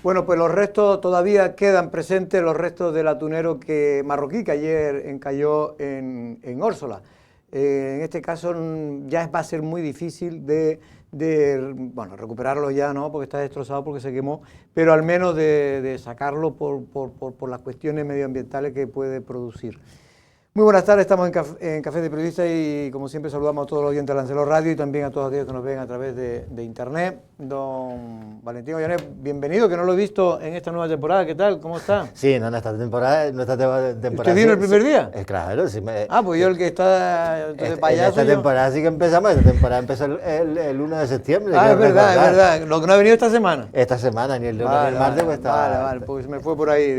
Bueno, pues los restos todavía quedan presentes, los restos del atunero marroquí que ayer encalló en Órsola. En este caso ya va a ser muy difícil bueno, recuperarlo ya, ¿no? Porque está destrozado, porque se quemó, pero al menos de sacarlo por las cuestiones medioambientales que puede producir. Muy buenas tardes, estamos en Café de Periodistas y como siempre saludamos a todos los oyentes de Lancelot Radio y también a todos aquellos que nos ven a través de internet. Don Valentín Ollanes, bienvenido, que no lo he visto en esta nueva temporada, ¿qué tal? ¿Cómo está? Sí, no, en esta temporada... ¿Usted vino el primer día? Claro, sí. Pues yo el que está de payaso... En esta temporada sí que empezamos, esta temporada empezó el 1 de septiembre. Es verdad, lo que no ha venido esta semana. Esta semana, ni el lunes ni el martes, pues estaba... Vale, pues me fue por ahí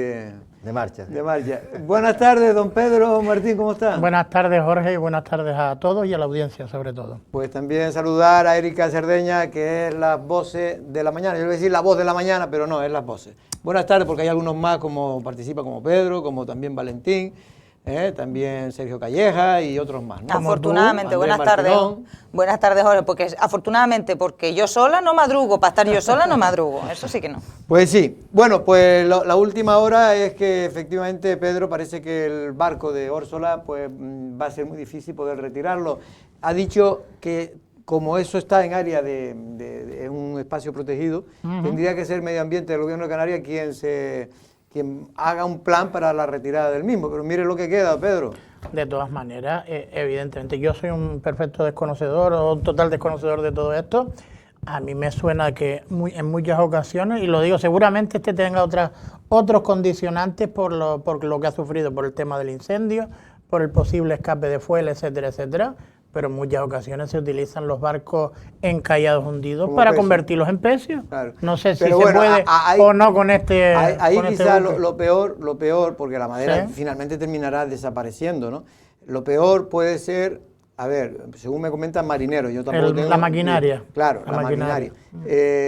de marcha. De marcha. Buenas tardes, don Pedro Martín, ¿cómo está? Buenas tardes, Jorge, y buenas tardes a todos y a la audiencia, sobre todo. Pues también saludar a Erika Cerdeña, que es las voces de la mañana. Yo le voy a decir la voz de la mañana, pero no, es las voces. Buenas tardes, porque hay algunos más como participa como Pedro, como también Valentín, también Sergio Calleja y otros más, ¿no? Afortunadamente, buenas tardes. Buenas tardes, Jorge, porque afortunadamente, porque yo sola no madrugo, para estar yo sola no madrugo, eso sí que no. Pues sí, bueno, pues la última hora es que efectivamente, Pedro, parece que el barco de Órsola pues va a ser muy difícil poder retirarlo. Ha dicho que como eso está en área de un espacio protegido, tendría que ser el medio ambiente del gobierno de Canarias quien haga un plan para la retirada del mismo, pero mire lo que queda, Pedro. De todas maneras, evidentemente, yo soy un perfecto desconocedor o un total desconocedor de todo esto. A mí me suena que en muchas ocasiones, y lo digo, seguramente tenga otros condicionantes por lo que ha sufrido, por el tema del incendio, por el posible escape de fuel, etcétera, etcétera. Pero en muchas ocasiones se utilizan los barcos encallados hundidos para convertirlos en pecios. Claro. No sé si se puede o no con este. Ahí quizás lo peor, porque la madera finalmente terminará desapareciendo, ¿no? Lo peor puede ser, a ver, según me comentan marineros, yo tampoco tengo... La maquinaria. Claro, la maquinaria.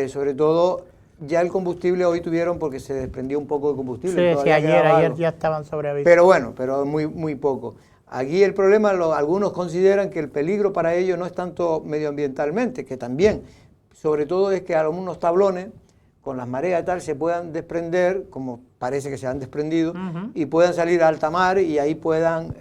Sobre todo, ya el combustible hoy tuvieron porque se desprendió un poco de combustible. Sí, ayer ya estaban sobre aviso. Pero bueno, muy poco. Aquí el problema, algunos consideran que el peligro para ellos no es tanto medioambientalmente, que también, sobre todo es que algunos tablones, con las mareas y tal, se puedan desprender, como parece que se han desprendido, y puedan salir a alta mar y ahí puedan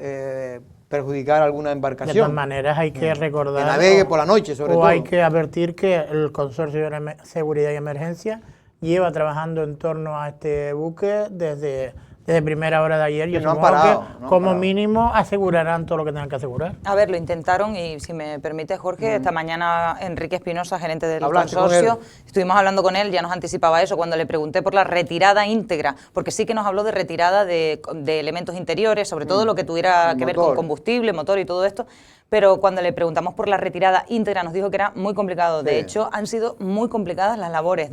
perjudicar alguna embarcación. De todas maneras hay que recordar... Que navegue por la noche, sobre todo. O hay que advertir que el Consorcio de Seguridad y Emergencia lleva trabajando en torno a este buque desde primera hora de ayer. Yo supongo que como mínimo asegurarán todo lo que tengan que asegurar. A ver, lo intentaron y si me permite, Jorge, esta mañana Enrique Espinosa, gerente del consorcio, estuvimos hablando con él, ya nos anticipaba eso cuando le pregunté por la retirada íntegra, porque sí que nos habló de retirada de elementos interiores, sobre todo lo que tuviera que ver con combustible, motor y todo esto. Pero cuando le preguntamos por la retirada íntegra nos dijo que era muy complicado. De hecho, han sido muy complicadas las labores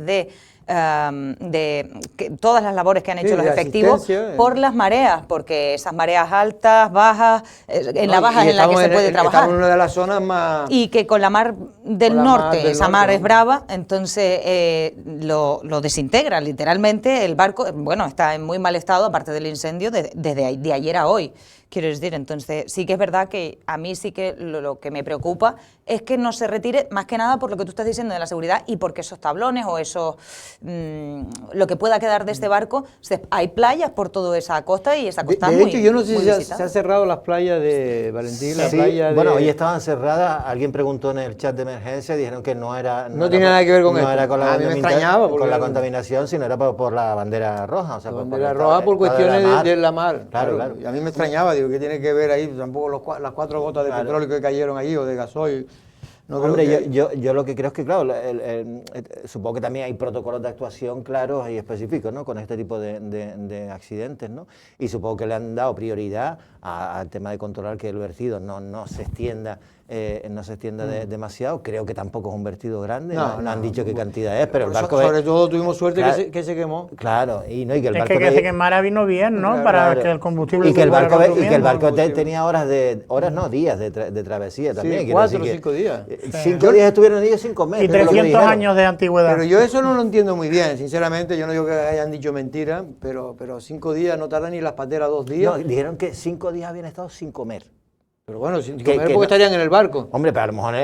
todas las labores que han hecho los efectivos por las mareas, porque esas mareas altas, bajas, en la baja es en la que se puede trabajar. Estamos en una de las zonas más... Y que con la mar del norte, esa mar es brava, entonces lo desintegra literalmente. El barco, bueno, está en muy mal estado, aparte del incendio, de ayer a hoy. Quiero decir, entonces sí que es verdad que a mí sí que lo que me preocupa es que no se retire, más que nada por lo que tú estás diciendo de la seguridad y porque esos tablones o esos lo que pueda quedar de este barco, hay playas por toda esa costa y esa costa de hecho, yo no sé si se han cerrado las playas de Valentín, sí, bueno, hoy estaban cerradas, alguien preguntó en el chat de emergencia, dijeron que no tenía nada que ver con esto. No era con a mí me extrañaba con la contaminación, sino era por la bandera roja. O sea, la bandera roja por cuestiones de la mar. Claro. Y a mí me extrañaba, digo, ¿qué tiene que ver ahí? Tampoco las 4 gotas de petróleo que cayeron allí o de gasoil. No, hombre, yo lo que creo es que, claro, supongo que también hay protocolos de actuación claros y específicos, ¿no?, con este tipo de accidentes, ¿no? Y supongo que le han dado prioridad al tema de controlar que el vertido no se extienda demasiado. Creo que tampoco es un vertido grande, no han dicho qué cantidad es, pero el barco... Sobre todo tuvimos suerte que se quemó. Claro, y que el barco... que se quemara vino bien, ¿no?, para que el combustible... Y que el barco tenía días de travesía también. Sí, 4 o 5 días. 5 días estuvieron ellos 5 meses. Y 300 años de antigüedad. Pero yo eso no lo entiendo muy bien, sinceramente. Yo no digo que hayan dicho mentira, pero 5 días no tardan ni las pateras 2 días. No, dijeron que 5 días habían estado sin comer. Pero bueno, sin comer porque estarían en el barco. Hombre, pero a lo mejor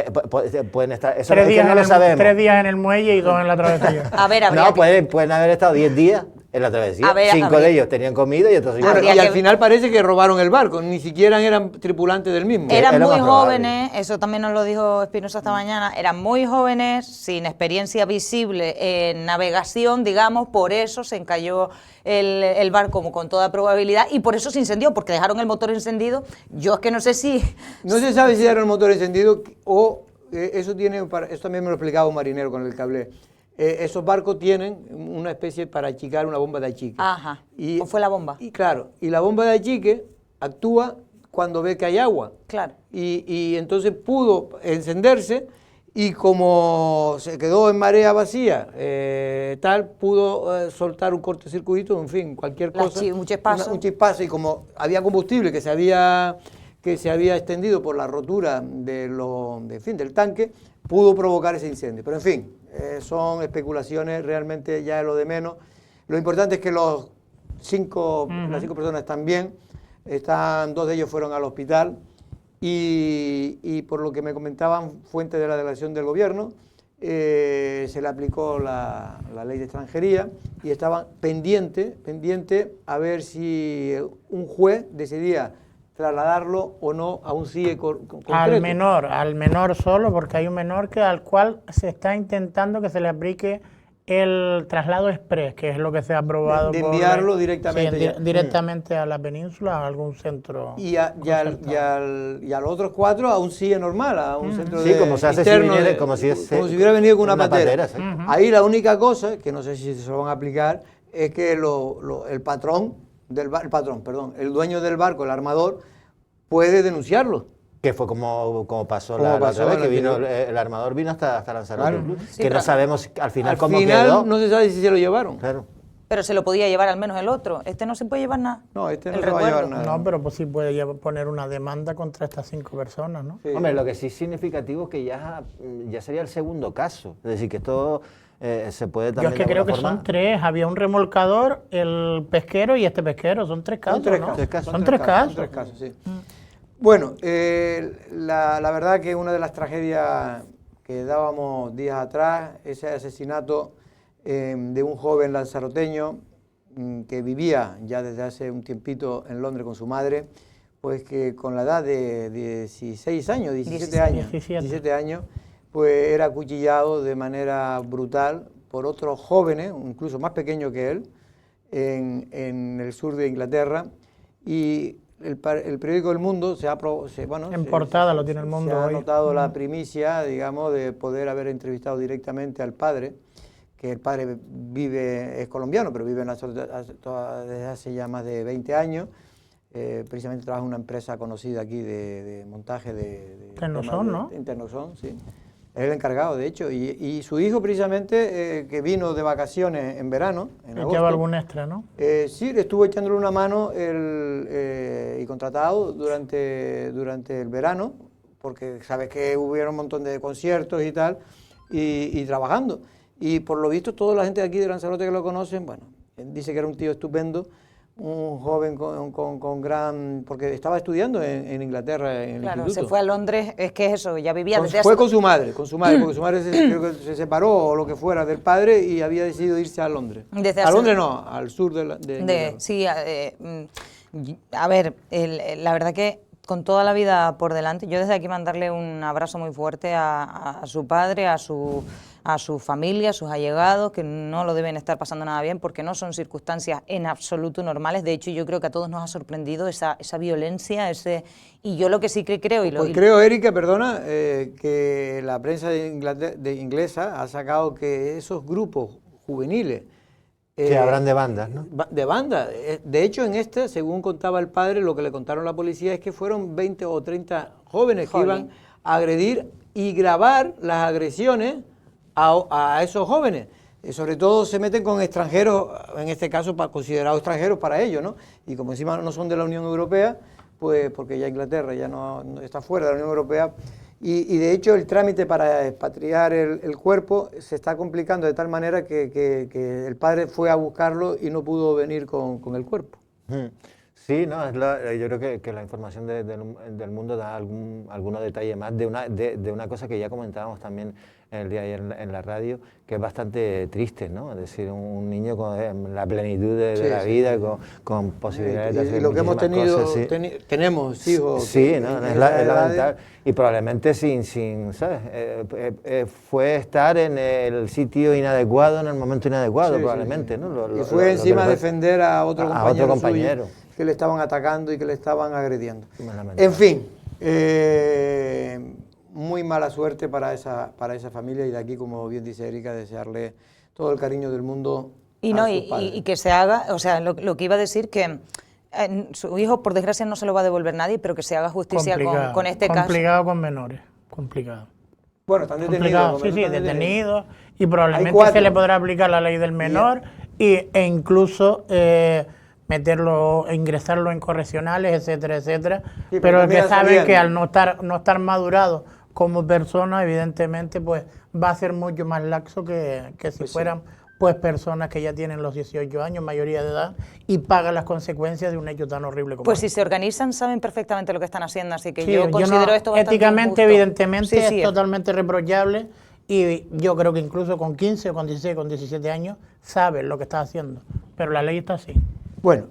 pueden estar... Eso 3 es que días, no lo sabemos. 3 días en el muelle y 2 en la travesía. A ver, habría No, que- pueden haber estado 10 días en la travesía. A ver, 5 habría- de ellos tenían comida y otros 5 Bueno, Habría y que- al final parece que robaron el barco, ni siquiera eran tripulantes del mismo. Era Eran lo muy más probable. jóvenes, eso también nos lo dijo Espinosa esta mañana, eran muy jóvenes, sin experiencia visible en navegación, digamos, por eso se encalló el barco como con toda probabilidad y por eso se incendió, porque dejaron el motor encendido. Yo es que no sé si... No se sabe si era el motor encendido o eso también me lo explicaba un marinero con el que hablé. Esos barcos tienen una especie para achicar una bomba de achique. Ajá, ¿o fue la bomba? Y claro, y la bomba de achique actúa cuando ve que hay agua. Claro. Y entonces pudo encenderse y como se quedó en marea vacía, pudo soltar un cortocircuito, en fin, cualquier cosa. Un chispazo. Un chispazo, y como había combustible que se había extendido por la rotura del tanque, pudo provocar ese incendio. Pero en fin, son especulaciones, realmente ya es lo de menos. Lo importante es que las 5 personas están bien, 2 de ellos fueron al hospital y por lo que me comentaban fuentes de la delegación del gobierno, se le aplicó la ley de extranjería y estaban pendiente a ver si un juez decidía trasladarlo o no a un CIE concreto. Al menor solo, porque hay un menor al cual se está intentando que se le aplique el traslado express, que es lo que se ha aprobado. De enviarlo directamente. Sí, directamente a la península, a algún centro. Y a los otros 4 a un CIE normal, a un centro Sí, como se hace interno como si hubiera venido con una patera. sí. Ahí la única cosa, que no sé si se lo van a aplicar, es que el dueño del barco, el armador, puede denunciarlo. Que fue como pasó Como la pasó otra vez, que en la el armador vino hasta Lanzarote. Claro. Sí, que pero no sabemos al final Al cómo final quedó. no se sabe si se lo llevaron. Claro. Pero se lo podía llevar al menos el otro. Este no se puede llevar nada. No, este no El se va a llevar recuerdo. nada. No, pero pues sí puede poner una demanda contra estas 5 personas, ¿no? Sí. Hombre, lo que sí es significativo es que ya sería el segundo caso. Es decir, que esto se puede Yo también... es que de creo alguna que forma- son 3. Había un remolcador, el pesquero y este pesquero. Son 3 casos, Son 3 ¿no? casos. Son 3 casos. Son 3 casos, sí. Bueno, la verdad que una de las tragedias que dábamos días atrás, ese asesinato de un joven lanzaroteño que vivía ya desde hace un tiempito en Londres con su madre, pues que con la edad de 16 años, 17 años, 17 años, pues era acuchillado de manera brutal por otros jóvenes, incluso más pequeños que él, en el sur de Inglaterra. Y el periódico El Mundo En portada lo tiene El Mundo se ha hoy. notado la primicia, digamos, de poder haber entrevistado directamente al padre, que el padre es colombiano, pero vive en desde hace ya más de 20 años. Precisamente trabaja en una empresa conocida aquí de montaje de Tecnoson, ¿no? Tecnoson, sí. Es el encargado, de hecho, y su hijo precisamente, que vino de vacaciones en verano, en agosto. Echaba algún extra, ¿no? Sí, le estuvo echándole una mano y contratado durante el verano, porque sabes que hubieron un montón de conciertos y tal, y trabajando. Y por lo visto toda la gente de aquí de Lanzarote que lo conocen, bueno, dice que era un tío estupendo, un joven con gran... porque estaba estudiando en Inglaterra, en el Claro, instituto. se fue a Londres, es que es eso, ya vivía desde Fue hace... con su madre, porque su madre creo que se separó o lo que fuera del padre y había decidido irse a Londres. Desde A hace- Londres no, al sur de Inglaterra. Sí, a ver, la verdad que con toda la vida por delante, yo desde aquí mandarle un abrazo muy fuerte a su padre, a su familia, a sus allegados, que no lo deben estar pasando nada bien porque no son circunstancias en absoluto normales. De hecho, yo creo que a todos nos ha sorprendido esa violencia, y yo lo que sí que creo... Pues creo, Erika, perdona, que la prensa de inglesa ha sacado que esos grupos juveniles... que habrán de bandas, ¿no? De banda. De hecho, según contaba el padre, lo que le contaron la policía es que fueron 20 o 30 jóvenes que iban a agredir y grabar las agresiones a esos jóvenes. Sobre todo se meten con extranjeros, en este caso considerados extranjeros para ellos, ¿no? Y como encima no son de la Unión Europea, pues porque ya Inglaterra ya no está fuera de la Unión Europea, y de hecho el trámite para expatriar el cuerpo se está complicando de tal manera que el padre fue a buscarlo y no pudo venir con el cuerpo. Sí, no, yo creo que la información del mundo da algunos detalles más de una cosa que ya comentábamos también el día de ayer en la radio, que es bastante triste, ¿no? Es decir, un niño con la plenitud de la vida, con posibilidades de hacer y lo que hemos tenido, cosas, tenemos hijos. Sí, ¿no? Es lamentable. Y probablemente ¿sabes? Fue estar en el sitio inadecuado, en el momento inadecuado, probablemente, ¿no? Y fue encima a defender a otro compañero. Suyo, que le estaban atacando y que le estaban agrediendo. En fin, muy mala suerte para esa familia, y de aquí, como bien dice Erika, desearle todo el cariño del mundo a sus padres. Y que se haga, o sea, lo que iba a decir, que su hijo, por desgracia, no se lo va a devolver nadie, pero que se haga justicia con este caso. Complicado con menores, complicado. Bueno, están detenidos. Sí, detenidos, y probablemente se le podrá aplicar la ley del menor e incluso ingresarlo en correccionales, etcétera, etcétera. Sí, pero que saben que al no estar madurado como persona, evidentemente, pues va a ser mucho más laxo que si fueran pues personas que ya tienen los 18 años, mayoría de edad, y pagan las consecuencias de un hecho tan horrible como pues este. si se organizan, saben perfectamente lo que están haciendo, así que yo considero esto bastante éticamente, injusto. Evidentemente, es totalmente reprochable, y yo creo que incluso con 15, con 16, con 17 años, saben lo que está haciendo, pero la ley está así. Bueno,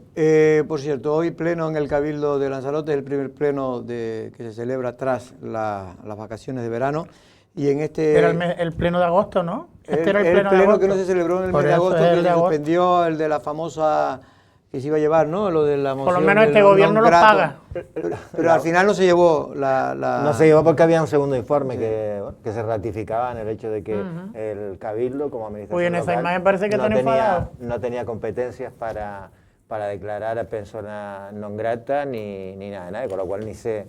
por cierto, hoy pleno en el Cabildo de Lanzarote, es el primer pleno que se celebra tras las vacaciones de verano. Y en este... Era el pleno de agosto, ¿no? Era el pleno de agosto, que no se celebró en el mes de agosto, que se suspendió el de la famosa que se iba a llevar, ¿no? Lo de la moción. Por lo menos este gobierno lo paga. Pero al final no se llevó No se llevó porque había un segundo informe que se ratificaba en el hecho de que el Cabildo, como administración en esa local, imagen parece que no tenía competencias para declarar a persona non grata ni nada, con lo cual ni se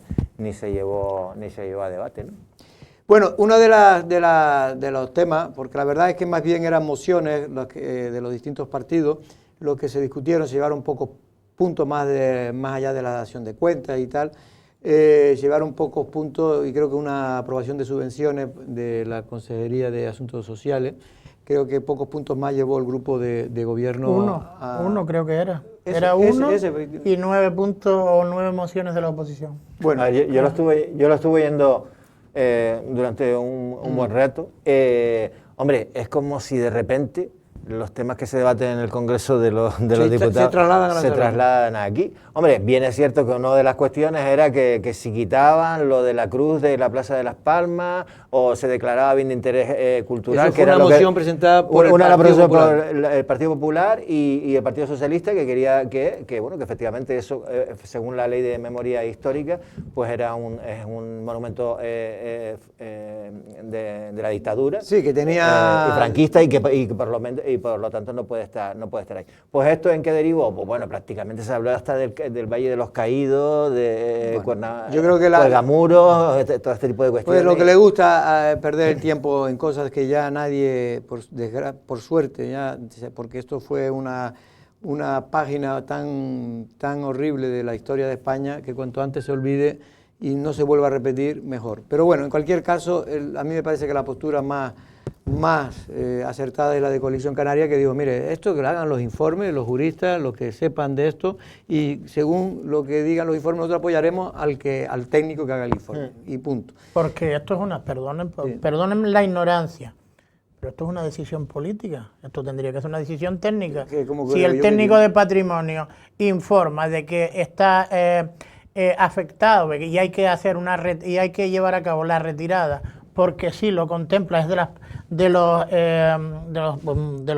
llevó a debate, ¿no? Bueno, uno de los temas, porque la verdad es que más bien eran mociones de los distintos partidos, los que se discutieron, se llevaron pocos puntos más allá de la dación de cuentas y tal, llevaron pocos puntos, y creo que una aprobación de subvenciones de la Consejería de Asuntos Sociales. Creo que pocos puntos más llevó el grupo de gobierno. Uno creo que era. Era uno y 9 puntos o 9 mociones de la oposición. Bueno, yo lo estuve viendo durante un buen rato. Hombre, es como si de repente los temas que se debaten en el Congreso de los diputados se trasladan aquí. Hombre, bien es cierto que una de las cuestiones era que si quitaban lo de la cruz de la Plaza de Las Palmas o se declaraba bien de interés cultural. Eso fue una moción presentada por el Partido Popular y el Partido Socialista, que quería que efectivamente eso, según la Ley de Memoria Histórica, pues es un monumento de la dictadura. Sí, que tenía... franquista y que por lo tanto no puede estar ahí. Pues ¿esto en qué derivó? Pues bueno, prácticamente se habló hasta del Valle de los Caídos, de Cuelgamuros, todo este tipo de cuestiones. Pues lo que le gusta perder el tiempo en cosas que ya nadie, por suerte, porque esto fue una página tan horrible de la historia de España, que cuanto antes se olvide y no se vuelva a repetir, mejor. Pero bueno, en cualquier caso, a mí me parece que la postura más acertada es la de Coalición Canaria, que digo, mire, esto que lo hagan los informes, los juristas, los que sepan de esto, y según lo que digan los informes nosotros apoyaremos al técnico que haga el informe, y punto. Porque esto es perdonen la ignorancia, pero esto es una decisión política, esto tendría que ser una decisión técnica. Si el técnico de patrimonio informa de que está afectado y hay que hacer y hay que llevar a cabo la retirada, porque sí lo contempla, es de los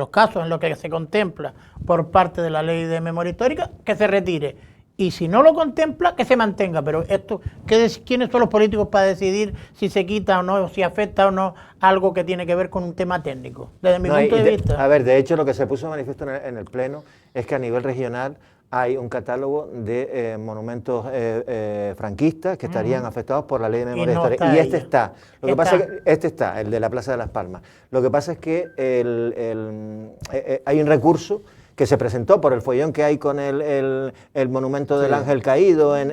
casos en los que se contempla por parte de la Ley de Memoria Histórica, que se retire. Y si no lo contempla, que se mantenga. Pero esto, ¿quiénes son los políticos para decidir si se quita o no, si afecta o no algo que tiene que ver con un tema técnico? Desde mi punto de vista. A ver, de hecho, lo que se puso de manifiesto en el Pleno es que a nivel regional hay un catálogo de monumentos franquistas que estarían afectados por la Ley de Memoria Histórica. Y este está. Este está, el de la Plaza de Las Palmas. Lo que pasa es que hay un recurso que se presentó por el follón que hay con el monumento del Ángel Caído en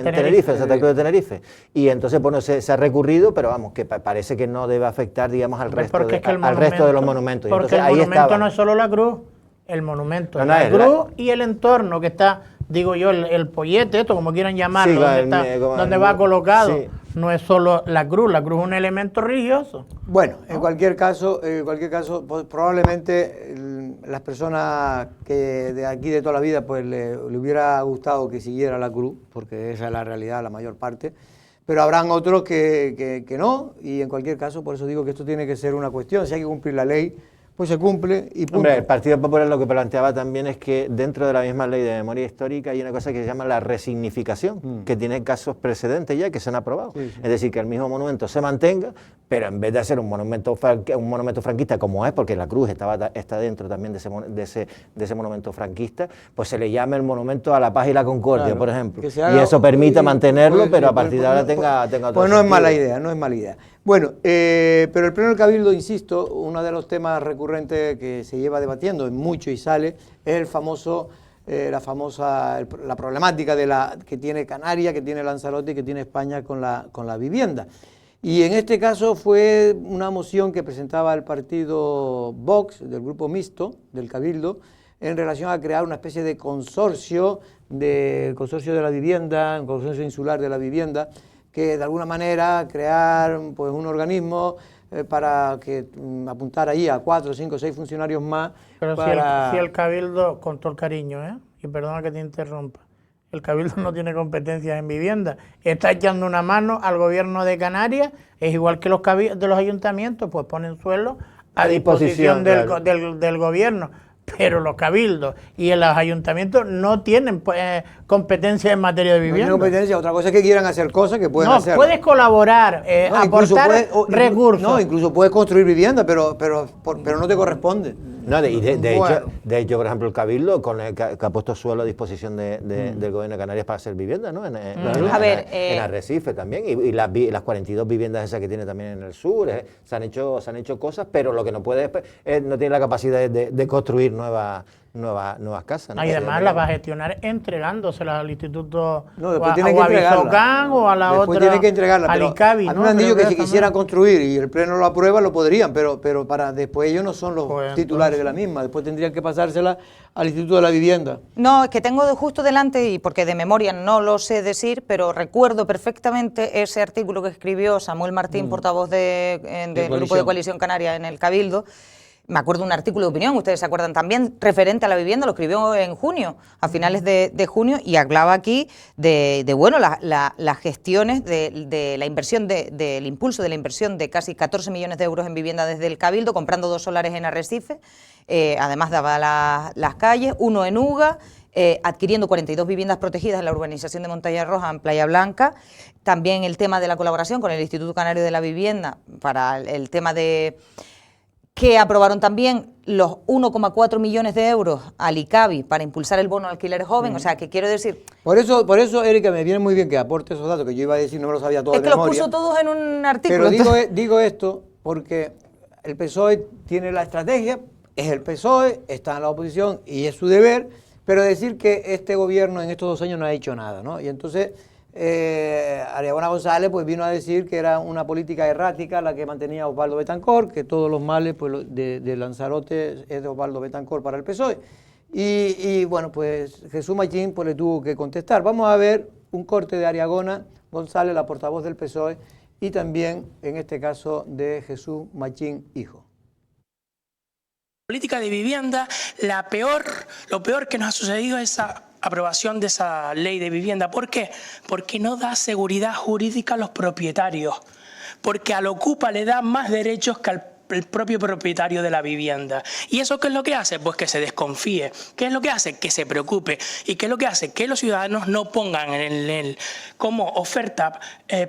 Tenerife, en Santa Cruz de Tenerife. Y entonces, bueno, se ha recurrido, pero vamos, que parece que no debe afectar, digamos, al resto de los monumentos. Porque entonces, el monumento no es solo la cruz. El monumento, la cruz y el entorno que está digo yo, el pollete, esto como quieran llamarlo, Sí, donde va colocado, sí. no es solo la cruz es un elemento religioso. Bueno, en cualquier caso, pues, probablemente las personas que de aquí de toda la vida pues le hubiera gustado que siguiera la cruz, porque esa es la realidad, la mayor parte, pero habrán otros que no, y en cualquier caso, por eso digo que esto tiene que ser una cuestión, si hay que cumplir la ley, pues se cumple y punto. Hombre, el Partido Popular lo que planteaba también es que dentro de la misma ley de memoria histórica hay una cosa que se llama la resignificación, que tiene casos precedentes ya que se han aprobado. Sí, sí. Es decir, que el mismo monumento se mantenga, pero en vez de ser un monumento franquista como es, porque la cruz está dentro también de ese monumento franquista, pues se le llama el monumento a la paz y la concordia, claro, por ejemplo. Y eso permite mantenerlo, pero a partir de ahora tenga otro pues no sentido. es mala idea, no es mala idea. Bueno, pero el Pleno del Cabildo, insisto, uno de los temas recurrentes que se lleva debatiendo en mucho y sale es el famoso, la problemática que tiene Canarias, que tiene Lanzarote y que tiene España con la vivienda. Y en este caso fue una moción que presentaba el partido Vox, del grupo mixto del Cabildo, en relación a crear una especie de consorcio de la vivienda, un consorcio insular de la vivienda, que de alguna manera crear pues un organismo para que apuntar ahí a 4, 5, 6 funcionarios más. Pero si el Cabildo, con todo el cariño, y perdona que te interrumpa, el Cabildo no tiene competencias en vivienda, está echando una mano al gobierno de Canarias, es igual que los ayuntamientos, pues ponen suelo a disposición del gobierno. Pero los cabildos y los ayuntamientos no tienen competencia en materia de vivienda. No tienen competencia, otra cosa es que quieran hacer cosas que pueden hacer. No, puedes colaborar, aportar recursos. No, incluso puedes construir vivienda, pero no te corresponde. No, de hecho, por ejemplo, el Cabildo que ha puesto suelo a disposición del gobierno de Canarias para hacer vivienda, ¿no? En Arrecife también, y las 42 viviendas esas que tiene también en el sur, se han hecho cosas, pero lo que no puede es no tiene la capacidad de construir nuevas casas, ¿no? Y además las va a gestionar entregándoselas al instituto, no, después tiene que entregarla. O a la después otra, tiene que entregarla, al ICABI, a mí me han dicho que si quisieran construir y el Pleno lo aprueba, lo podrían, pero para después ellos no son los titulares de la misma, después tendrían que pasársela al Instituto de la Vivienda. No, es que tengo justo delante, y porque de memoria no lo sé decir, pero recuerdo perfectamente ese artículo que escribió Samuel Martín, portavoz del Grupo de Coalición Canaria en el Cabildo. Me acuerdo un artículo de opinión, ustedes se acuerdan también, referente a la vivienda, lo escribió en junio, a finales de junio, y hablaba aquí de las gestiones de la inversión, del impulso de la inversión de casi 14 millones de euros en vivienda desde el Cabildo, comprando 2 solares en Arrecife, además daba las calles, uno en Uga, adquiriendo 42 viviendas protegidas en la urbanización de Montaña Roja, en Playa Blanca. También el tema de la colaboración con el Instituto Canario de la Vivienda para el tema de que aprobaron también los 1,4 millones de euros al ICABI para impulsar el bono alquiler joven, o sea, que quiero decir... Por eso, Erika, me viene muy bien que aporte esos datos, que yo iba a decir, no me los sabía todos de memoria. Es que los puso todos en un artículo. Pero digo esto porque el PSOE tiene la estrategia, es el PSOE, está en la oposición y es su deber, pero decir que este gobierno en estos 2 años no ha hecho nada, ¿no? Y entonces... Ariagona González pues vino a decir que era una política errática la que mantenía Osvaldo Betancourt, que todos los males pues, de Lanzarote es de Osvaldo Betancourt para el PSOE. Y bueno, pues Jesús Machín pues le tuvo que contestar. Vamos a ver un corte de Ariagona González, la portavoz del PSOE, y también en este caso de Jesús Machín, hijo. Política de vivienda, lo peor que nos ha sucedido es esa aprobación de esa ley de vivienda. ¿Por qué? Porque no da seguridad jurídica a los propietarios, porque al ocupa le da más derechos que al el propio propietario de la vivienda. ¿Y eso qué es lo que hace? Pues que se desconfíe. ¿Qué es lo que hace? Que se preocupe. ¿Y qué es lo que hace? Que los ciudadanos no pongan como oferta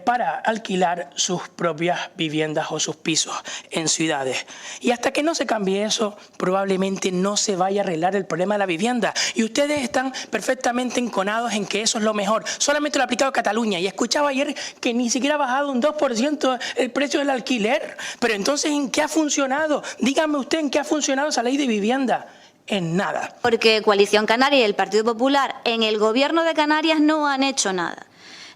para alquilar sus propias viviendas o sus pisos en ciudades. Y hasta que no se cambie eso, probablemente no se vaya a arreglar el problema de la vivienda. Y ustedes están perfectamente enconados en que eso es lo mejor. Solamente lo ha aplicado Cataluña. Y escuchaba ayer que ni siquiera ha bajado un 2% el precio del alquiler. Pero entonces, ¿en qué ha funcionado? Dígame usted en qué ha funcionado esa ley de vivienda. En nada. Porque Coalición Canaria y el Partido Popular en el gobierno de Canarias no han hecho nada.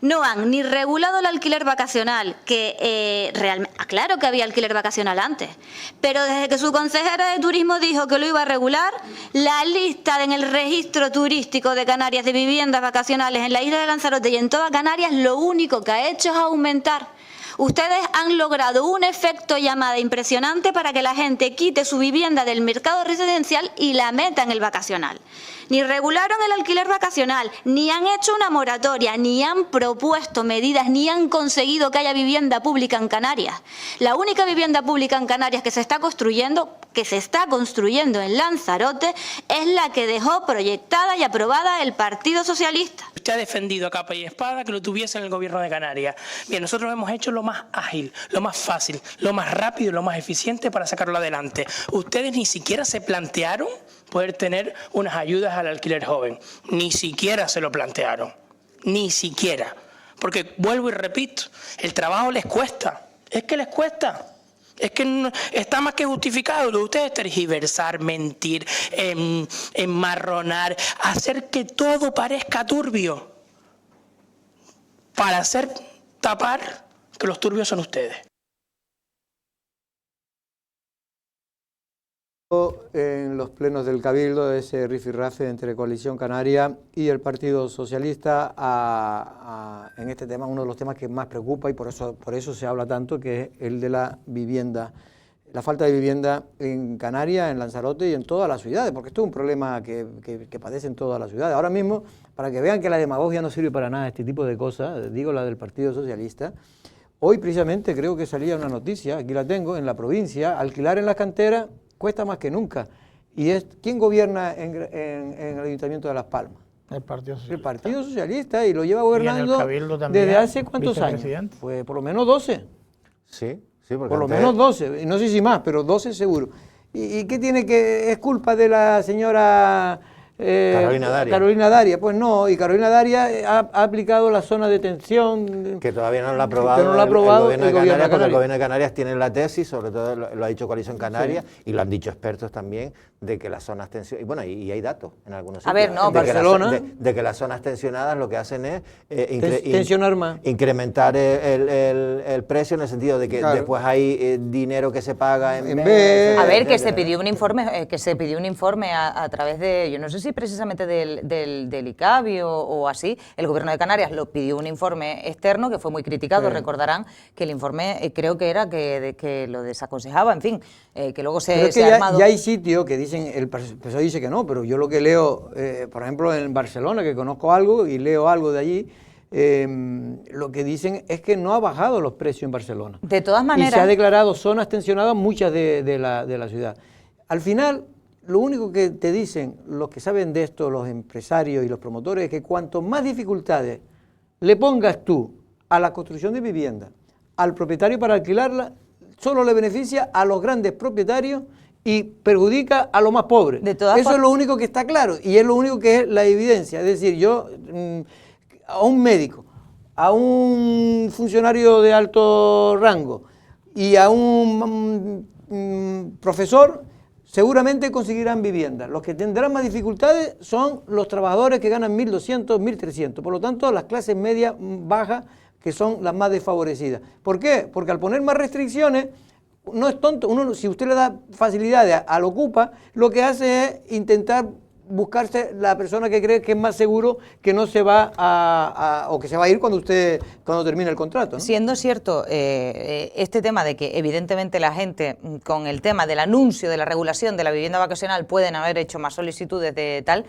no han ni regulado el alquiler vacacional, que realmente, claro que había alquiler vacacional antes, pero desde que su consejera de turismo dijo que lo iba a regular, la lista en el registro turístico de Canarias de viviendas vacacionales en la isla de Lanzarote y en toda Canarias, lo único que ha hecho es aumentar. Ustedes han logrado un efecto llamada impresionante para que la gente quite su vivienda del mercado residencial y la meta en el vacacional. Ni regularon el alquiler vacacional, ni han hecho una moratoria, ni han propuesto medidas, ni han conseguido que haya vivienda pública en Canarias. La única vivienda pública en Canarias que se está construyendo en Lanzarote, es la que dejó proyectada y aprobada el Partido Socialista. Usted ha defendido a capa y espada que lo tuviese en el gobierno de Canarias. Bien, nosotros hemos hecho lo más ágil, lo más fácil, lo más rápido y lo más eficiente para sacarlo adelante. Ustedes ni siquiera se plantearon poder tener unas ayudas al alquiler joven. Ni siquiera se lo plantearon. Ni siquiera. Porque, vuelvo y repito, el trabajo les cuesta. Es que les cuesta. Es que no, está más que justificado lo de ustedes tergiversar, mentir, enmarronar, hacer que todo parezca turbio para hacer tapar que los turbios son ustedes. En los plenos del Cabildo, ese rifirrafe entre Coalición Canaria y el Partido Socialista en este tema, uno de los temas que más preocupa y por eso se habla tanto, que es el de la vivienda, la falta de vivienda en Canarias, en Lanzarote y en todas las ciudades, porque esto es un problema que padecen todas las ciudades. Ahora mismo, para que vean que la demagogia no sirve para nada, este tipo de cosas, digo la del Partido Socialista, hoy precisamente creo que salía una noticia, aquí la tengo, en la provincia, alquilar en las canteras cuesta más que nunca. ¿Y quién gobierna en el Ayuntamiento de Las Palmas? El Partido Socialista. El Partido Socialista, y lo lleva gobernando también, desde hace ¿cuántos años? Pues por lo menos 12. Sí, porque por lo menos 12, no sé si más, pero 12 seguro. ¿Y qué tiene que es culpa de la señora Carolina Daria? Pues no, y Carolina Daria ha aplicado la zona de tensión. Que todavía no lo ha aprobado, el gobierno de Canarias, porque el gobierno de Canarias tiene la tesis, sobre todo lo ha dicho Coalición Canaria, y lo han dicho expertos también, de que las zonas tensionadas, y bueno, y hay datos en algunos sitios. A ver, no, Barcelona, de que las zonas tensionadas lo que hacen es tensionar más, incrementar el precio, en el sentido de que después hay dinero que se paga en vez. A ver, que se pidió un informe, a través de, yo no sé si precisamente del ICABI o así, el gobierno de Canarias lo pidió un informe externo que fue muy criticado. Recordarán que el informe creo que era que lo desaconsejaba, en fin, que luego se ha armado. Ya hay sitios que dicen, el PSOE dice que no, pero yo lo que leo, por ejemplo en Barcelona, que conozco algo y leo algo de allí, lo que dicen es que no ha bajado los precios en Barcelona. De todas maneras. Y se ha declarado zonas tensionadas muchas de la ciudad. Al final, lo único que te dicen los que saben de esto, los empresarios y los promotores, es que cuanto más dificultades le pongas tú a la construcción de vivienda, al propietario para alquilarla, solo le beneficia a los grandes propietarios y perjudica a los más pobres. Eso es lo único que está claro y es lo único que es la evidencia. Es decir, yo a un médico, a un funcionario de alto rango y a un profesor, seguramente conseguirán vivienda. Los que tendrán más dificultades son los trabajadores que ganan 1.200, 1.300. Por lo tanto, las clases medias bajas, que son las más desfavorecidas. ¿Por qué? Porque al poner más restricciones, no es tonto. Si usted le da facilidades al Ocupa, lo que hace es intentar buscarse la persona que cree que es más seguro que no se va o que se va a ir cuando termine el contrato, ¿no? Siendo cierto este tema de que evidentemente la gente con el tema del anuncio de la regulación de la vivienda vacacional pueden haber hecho más solicitudes de tal,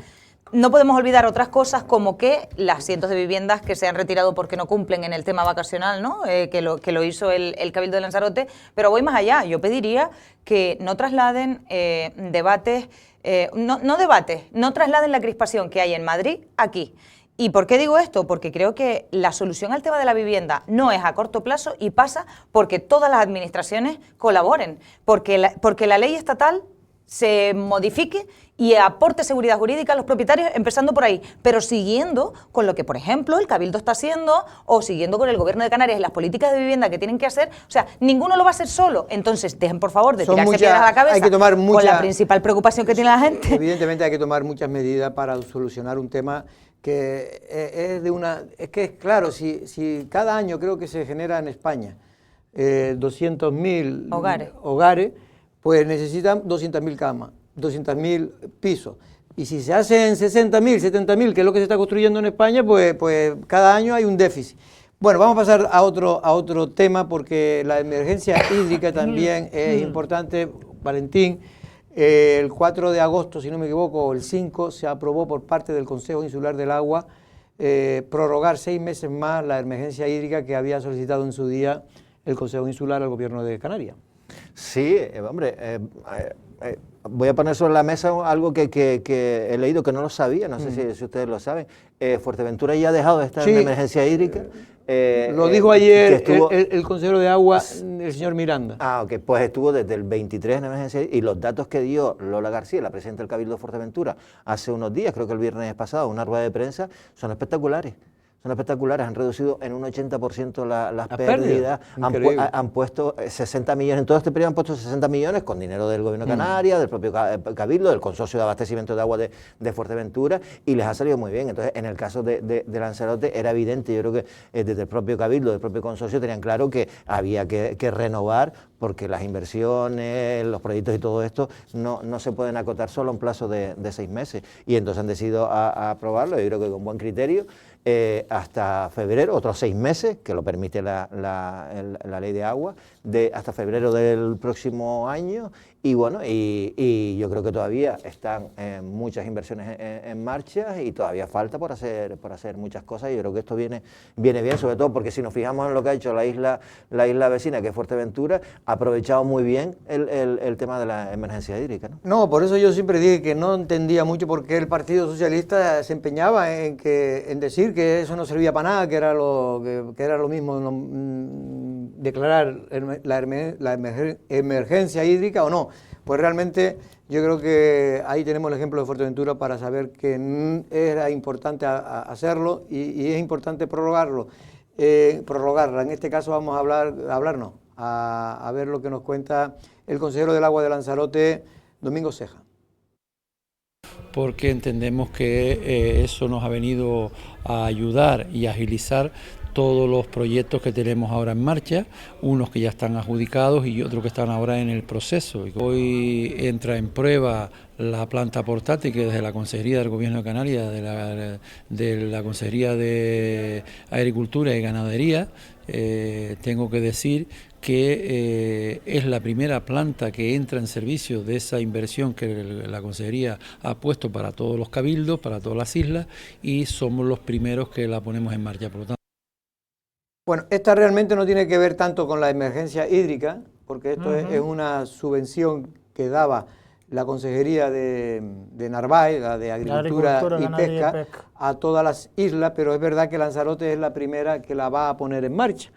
no podemos olvidar otras cosas como que las cientos de viviendas que se han retirado porque no cumplen en el tema vacacional, ¿no? Que lo hizo el Cabildo de Lanzarote, pero voy más allá. Yo pediría que no trasladen debates, no trasladen la crispación que hay en Madrid aquí. ¿Y por qué digo esto? Porque creo que la solución al tema de la vivienda no es a corto plazo y pasa porque todas las administraciones colaboren, porque la ley estatal se modifique y aporte seguridad jurídica a los propietarios, empezando por ahí, pero siguiendo con lo que, por ejemplo, el Cabildo está haciendo o siguiendo con el Gobierno de Canarias y las políticas de vivienda que tienen que hacer. O sea, ninguno lo va a hacer solo. Entonces, dejen, por favor, de tirarse piedras a la cabeza con la principal preocupación que tiene la gente. Evidentemente hay que tomar muchas medidas para solucionar un tema Es que, claro, si cada año creo que se genera en España 200.000 hogares, pues necesitan 200.000 camas, 200.000 pisos. Y si se hacen 60.000, 70.000, que es lo que se está construyendo en España, pues cada año hay un déficit. Bueno, vamos a pasar a otro tema, porque la emergencia hídrica también es importante. Valentín, el 4 de agosto, si no me equivoco, o el 5, se aprobó por parte del Consejo Insular del Agua prorrogar 6 meses más la emergencia hídrica que había solicitado en su día el Consejo Insular al Gobierno de Canarias. Sí, hombre, voy a poner sobre la mesa algo que he leído que no lo sabía, no sé si ustedes lo saben. Fuerteventura ya ha dejado de estar en emergencia hídrica. Lo dijo ayer el consejero de Agua, el señor Miranda. Ah, ok, pues estuvo desde el 23 en emergencia y los datos que dio Lola García, la presidenta del Cabildo de Fuerteventura, hace unos días, creo que el viernes pasado, una rueda de prensa, son espectaculares. Son espectaculares, han reducido en un 80% las pérdidas, han puesto 60 millones, en todo este periodo han puesto 60 millones con dinero del Gobierno de Canarias, del propio Cabildo, del Consorcio de Abastecimiento de Agua de Fuerteventura, y les ha salido muy bien. Entonces, en el caso de Lanzarote era evidente, yo creo que desde el propio Cabildo, del propio Consorcio, tenían claro que había que renovar, porque las inversiones, los proyectos y todo esto no se pueden acotar solo a un plazo de 6 meses, y entonces han decidido a aprobarlo, yo creo que con buen criterio, hasta febrero, otros 6 meses, que lo permite la ley de agua, hasta febrero del próximo año, y bueno, y yo creo que todavía están muchas inversiones en marcha y todavía falta por hacer muchas cosas, y yo creo que esto viene bien, sobre todo porque si nos fijamos en lo que ha hecho la isla vecina, que es Fuerteventura, ha aprovechado muy bien el tema de la emergencia hídrica, ¿no? No, por eso yo siempre dije que no entendía mucho por qué el Partido Socialista se empeñaba en decir que eso no servía para nada, que era lo mismo declarar la emergencia hídrica o no. Pues realmente yo creo que ahí tenemos el ejemplo de Fuerteventura para saber que era importante hacerlo y es importante prorrogarla. En este caso vamos a a ver lo que nos cuenta el consejero del Agua de Lanzarote, Domingo Ceja. Porque entendemos que eso nos ha venido a ayudar y agilizar todos los proyectos que tenemos ahora en marcha, unos que ya están adjudicados y otros que están ahora en el proceso. Hoy entra en prueba la planta portátil que desde la Consejería del Gobierno de Canarias, de la Consejería de Agricultura y Ganadería, tengo que decir que es la primera planta que entra en servicio de esa inversión que la Consejería ha puesto para todos los cabildos, para todas las islas, y somos los primeros que la ponemos en marcha. Por lo tanto, bueno, esta realmente no tiene que ver tanto con la emergencia hídrica, porque esto es una subvención que daba la Consejería de Narváez, la de Agricultura y Pesca, a todas las islas, pero es verdad que Lanzarote es la primera que la va a poner en marcha.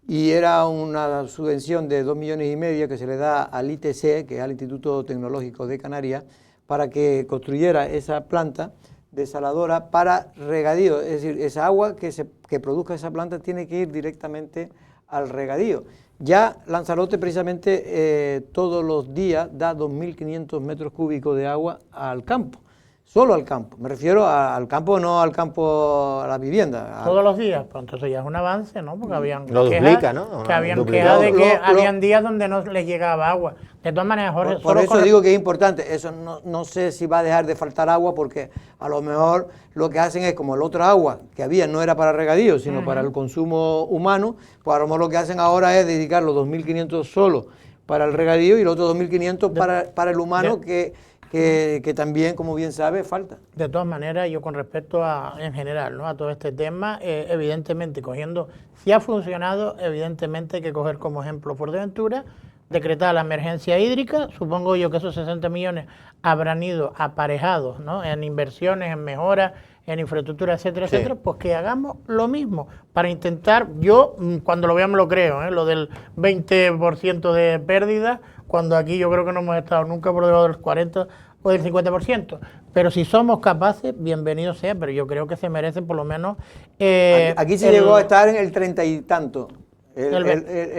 Y era una subvención de 2,5 millones que se le da al ITC, que es al Instituto Tecnológico de Canarias, para que construyera esa planta desaladora para regadío, es decir, esa agua que produzca esa planta tiene que ir directamente al regadío. Ya Lanzarote precisamente todos los días da 2.500 metros cúbicos de agua al campo, solo al campo, me refiero al campo, no al campo, a la vivienda. Todos los días, pues entonces ya es un avance, ¿no? Porque habían lo duplica, ¿no? Que habían quejas de que habían días donde no les llegaba agua. De todas maneras, Jorge, por eso digo que es importante, eso no sé si va a dejar de faltar agua, porque a lo mejor lo que hacen es como el otro agua que había no era para regadío, sino para el consumo humano, pues a lo mejor lo que hacen ahora es dedicar los 2.500 solo para el regadío y los otros 2.500 para el humano, que también, como bien sabe, falta. De todas maneras, yo con respecto en general, ¿no?, a todo este tema, evidentemente si ha funcionado, evidentemente hay que coger como ejemplo Fuerteventura, decretar la emergencia hídrica. Supongo yo que esos 60 millones habrán ido aparejados, ¿no?, en inversiones, en mejoras, en infraestructura, etcétera, etcétera, pues que hagamos lo mismo para intentar, yo cuando lo veamos lo creo, lo del 20% de pérdida, cuando aquí yo creo que no hemos estado nunca por debajo del 40 o del 50%, pero si somos capaces, bienvenido sea, pero yo creo que se merecen por lo menos... aquí se llegó a estar en el 30 y tanto.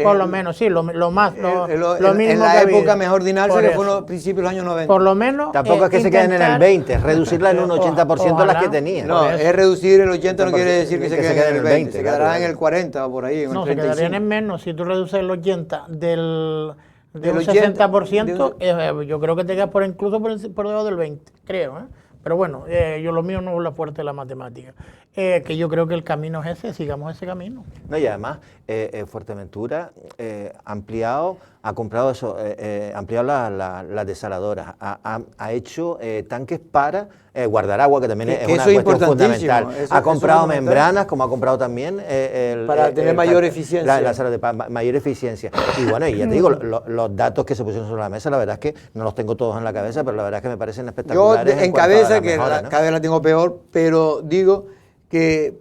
Por lo menos, sí, lo más, lo mínimo en la que ha habido. época mejor dinarse, Por que eso. fue en los principios de los años 90. Por lo menos. Tampoco es que se queden en el 20, es reducirla en un 80% las Ojalá. que tenían. No, Por eso. es reducir el 80, no quiere decir que se queden en el 20, se claro, quedarán claro. en el 40 o por ahí, en No, el se quedarían 35. en menos. Si tú reduces el 80 de Del un 80, 60%, yo creo que te quedas incluso por debajo del 20, creo. Pero bueno, yo lo mío no es la fuerte de la matemática. Que yo creo que el camino es ese, sigamos ese camino. No, y además, Fuerteventura ampliado, ha comprado eso, ampliado las desaladoras, ha hecho tanques para guardar agua, que también es Que una eso es cuestión importantísimo, fundamental. eso Ha es comprado fundamental. membranas, como ha comprado también Para tener mayor eficiencia. mayor eficiencia. Y bueno, y ya te digo, los datos que se pusieron sobre la mesa, la verdad es que no los tengo todos en la cabeza, pero la verdad es que me parecen Yo espectaculares. en cuanto a cabeza, la que mejora, ¿no? cada vez la tengo peor, pero digo que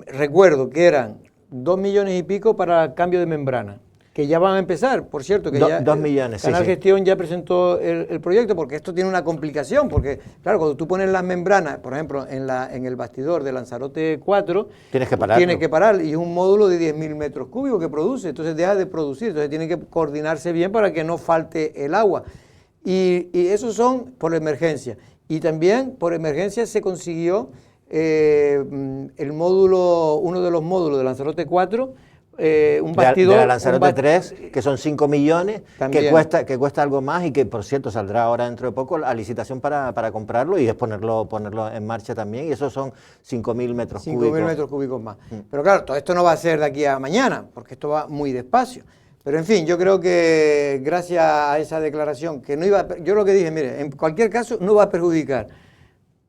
recuerdo que eran 2 millones y pico para cambio de membrana, que ya van a empezar, por cierto, que ya 2 millones, sí, Canal sí. Gestión ya presentó el proyecto, porque esto tiene una complicación, porque claro, cuando tú pones las membranas, por ejemplo, en el bastidor de Lanzarote 4, Tienes que pararlo. tienes que parar, y es un módulo de 10.000 metros cúbicos que produce, entonces deja de producir, entonces tiene que coordinarse bien para que no falte el agua. Y esos son por emergencia. Y también por emergencia se consiguió el módulo, uno de los módulos de Lanzarote 4, un bastidor. De la Lanzarote 3, que son 5 millones, También. que cuesta algo más y que, por cierto, saldrá ahora dentro de poco a licitación para comprarlo y es ponerlo en marcha también. Y esos son 5.000 metros 5.000 cúbicos. metros cúbicos más. Pero claro, todo esto no va a ser de aquí a mañana, porque esto va muy despacio. Pero en fin, yo creo que gracias a esa declaración, que no iba, yo lo que dije, mire, en cualquier caso no va a perjudicar.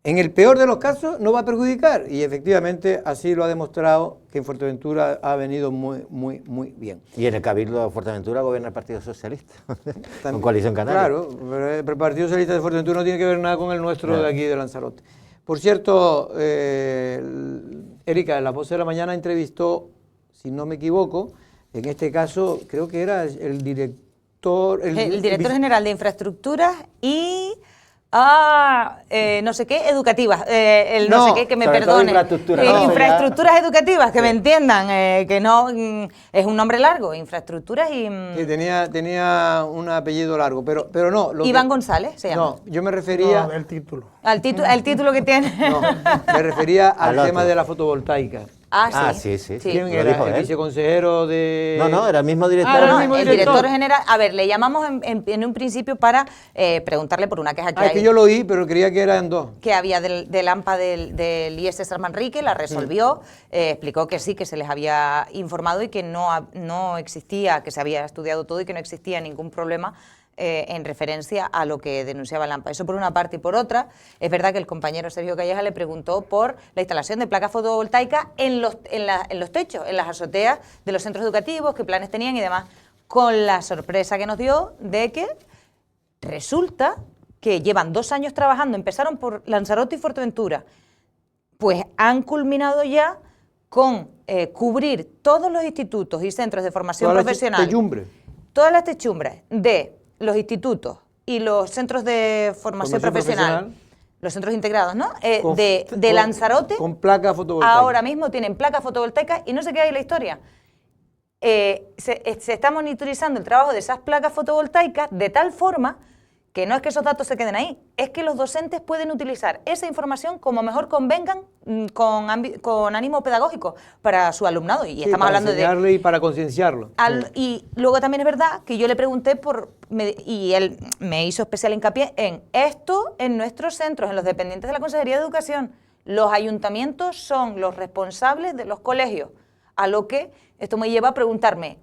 En el peor de los casos no va a perjudicar, y efectivamente así lo ha demostrado, que en Fuerteventura ha venido muy bien. Y en el Cabildo de Fuerteventura gobierna el Partido Socialista, con También, Coalición Canaria. Claro, pero el Partido Socialista de Fuerteventura no tiene que ver nada con el nuestro Nada. de aquí de Lanzarote. Por cierto, Erika, en La Voz de la Mañana entrevistó, si no me equivoco, en este caso creo que era el director... El director general de Infraestructuras y... no sé qué, educativas, no sé qué, que me sobre todo perdone. infraestructuras, ¿no? Infraestructuras educativas, que me entiendan, que no, es un nombre largo, infraestructuras y... que tenía un apellido largo, pero no... Iván González se llama. No, yo me refería... No, el título. Al título que tiene. No, me refería al Al tema otro. de la fotovoltaica. Sí. ¿Quién Lo era? dijo ¿El él. viceconsejero de...? No, era el mismo director. Ah, era No, el mismo el director. director general, a ver, le llamamos en un principio para preguntarle por una queja que Ah, es hay. que yo lo oí, pero creía que eran dos. Que había del AMPA del IES César Manrique, la resolvió, explicó que sí, que se les había informado y que no existía, que se había estudiado todo y que no existía ningún problema en referencia a lo que denunciaba el AMPA. Eso por una parte. Y por otra, es verdad que el compañero Sergio Calleja le preguntó por la instalación de placas fotovoltaicas en los techos, en las azoteas de los centros educativos, qué planes tenían y demás, con la sorpresa que nos dio de que resulta que llevan 2 años trabajando, empezaron por Lanzarote y Fuerteventura, pues han culminado ya con cubrir todos los institutos y centros de formación Todas las profesional. techumbres. Todas las techumbres de los institutos y los centros de formación profesional, los centros integrados, ¿no? De Lanzarote, con placa fotovoltaica. ahora mismo tienen placas fotovoltaicas y no sé qué hay en la historia. Se está monitorizando el trabajo de esas placas fotovoltaicas de tal forma que no es que esos datos se queden ahí, es que los docentes pueden utilizar esa información como mejor convengan con ánimo pedagógico para su alumnado. Y Sí, estamos para hablando de... enseñarle y para concienciarlo. Y luego también es verdad que yo le pregunté y él me hizo especial hincapié en esto en nuestros centros, en los dependientes de la Consejería de Educación. Los ayuntamientos son los responsables de los colegios, a lo que esto me lleva a preguntarme,